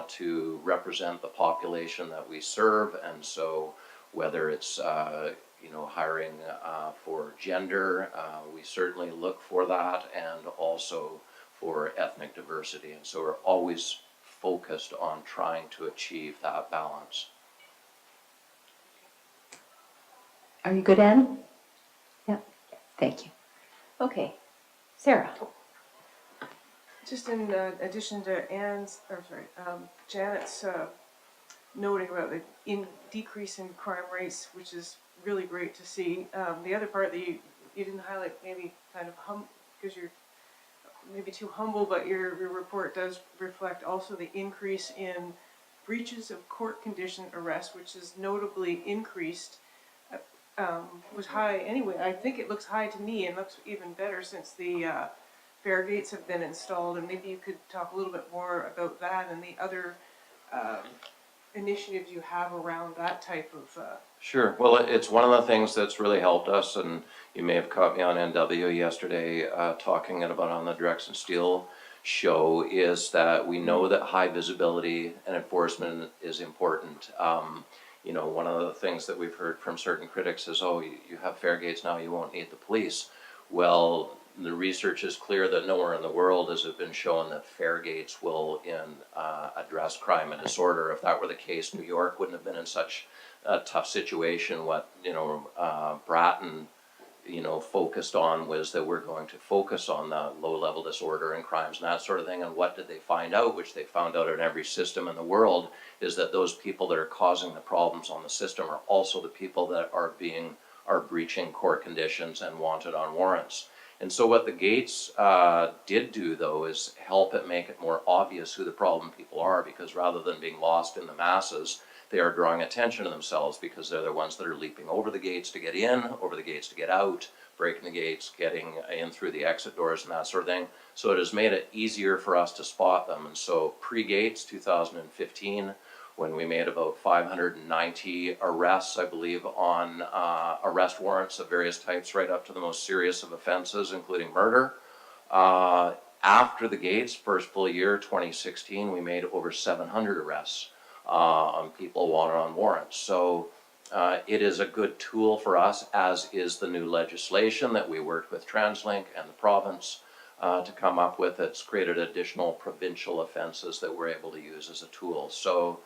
to represent the population that we serve, and so whether it's hiring for gender, we certainly look for that, and also for ethnic diversity, and so we're always focused on trying to achieve that balance. Are you good, Ann? Yeah, thank you. Okay, Sarah. Just in addition to Janet's noting about the decrease in crime rates, which is really great to see. The other part that you didn't highlight, maybe kind of because you're maybe too humble, but your report does reflect also the increase in breaches of court condition arrest, which is notably increased. Was high anyway. I think it looks high to me, and looks even better since the fare gates have been installed. And maybe you could talk a little bit more about that and the other initiatives you have around that type of. Sure. Well, it's one of the things that's really helped us, and you may have caught me on NW yesterday talking about on the Drex and Steel show, is that we know that high visibility and enforcement is important. One of the things that we've heard from certain critics is, oh, you have fare gates now, you won't need the police. Well, the research is clear that nowhere in the world has it been shown that fare gates will address crime and disorder. If that were the case, New York wouldn't have been in such a tough situation. What Bratton focused on was that we're going to focus on the low-level disorder and crimes and that sort of thing. And what did they find out, which they found out in every system in the world, is that those people that are causing the problems on the system are also the people that are breaching court conditions and wanted on warrants. And so what the gates did do, though, is help make it more obvious who the problem people are, because rather than being lost in the masses, they are drawing attention to themselves, because they're the ones that are leaping over the gates to get in, over the gates to get out, breaking the gates, getting in through the exit doors and that sort of thing. So it has made it easier for us to spot them. And so pre-gates, 2015, when we made about 590 arrests, I believe, on arrest warrants of various types, right up to the most serious of offenses, including murder. After the gates, first full year, 2016, we made over 700 arrests on people wanted on warrants. So it is a good tool for us, as is the new legislation that we worked with TransLink and the province to come up with. It's created additional provincial offenses that we're able to use as a tool. So,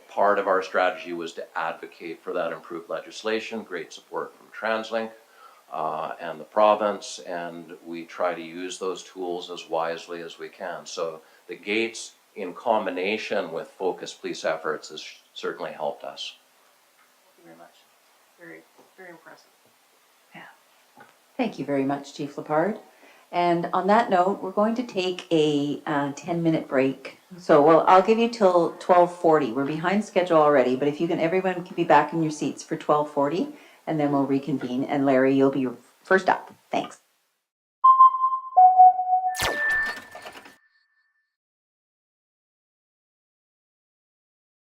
part of our strategy was to advocate for that improved legislation, great support from TransLink and the province, and we try to use those tools as wisely as we can. So the gates, in combination with focused police efforts, has certainly helped us. Thank you very much. Very, very impressive. Yeah. Thank you very much, Chief Lepard. And on that note, we're going to take a 10-minute break. So, I'll give you till 12:40. We're behind schedule already, but if everyone can be back in your seats for 12:40, and then we'll reconvene. And Larry, you'll be first up. Thanks.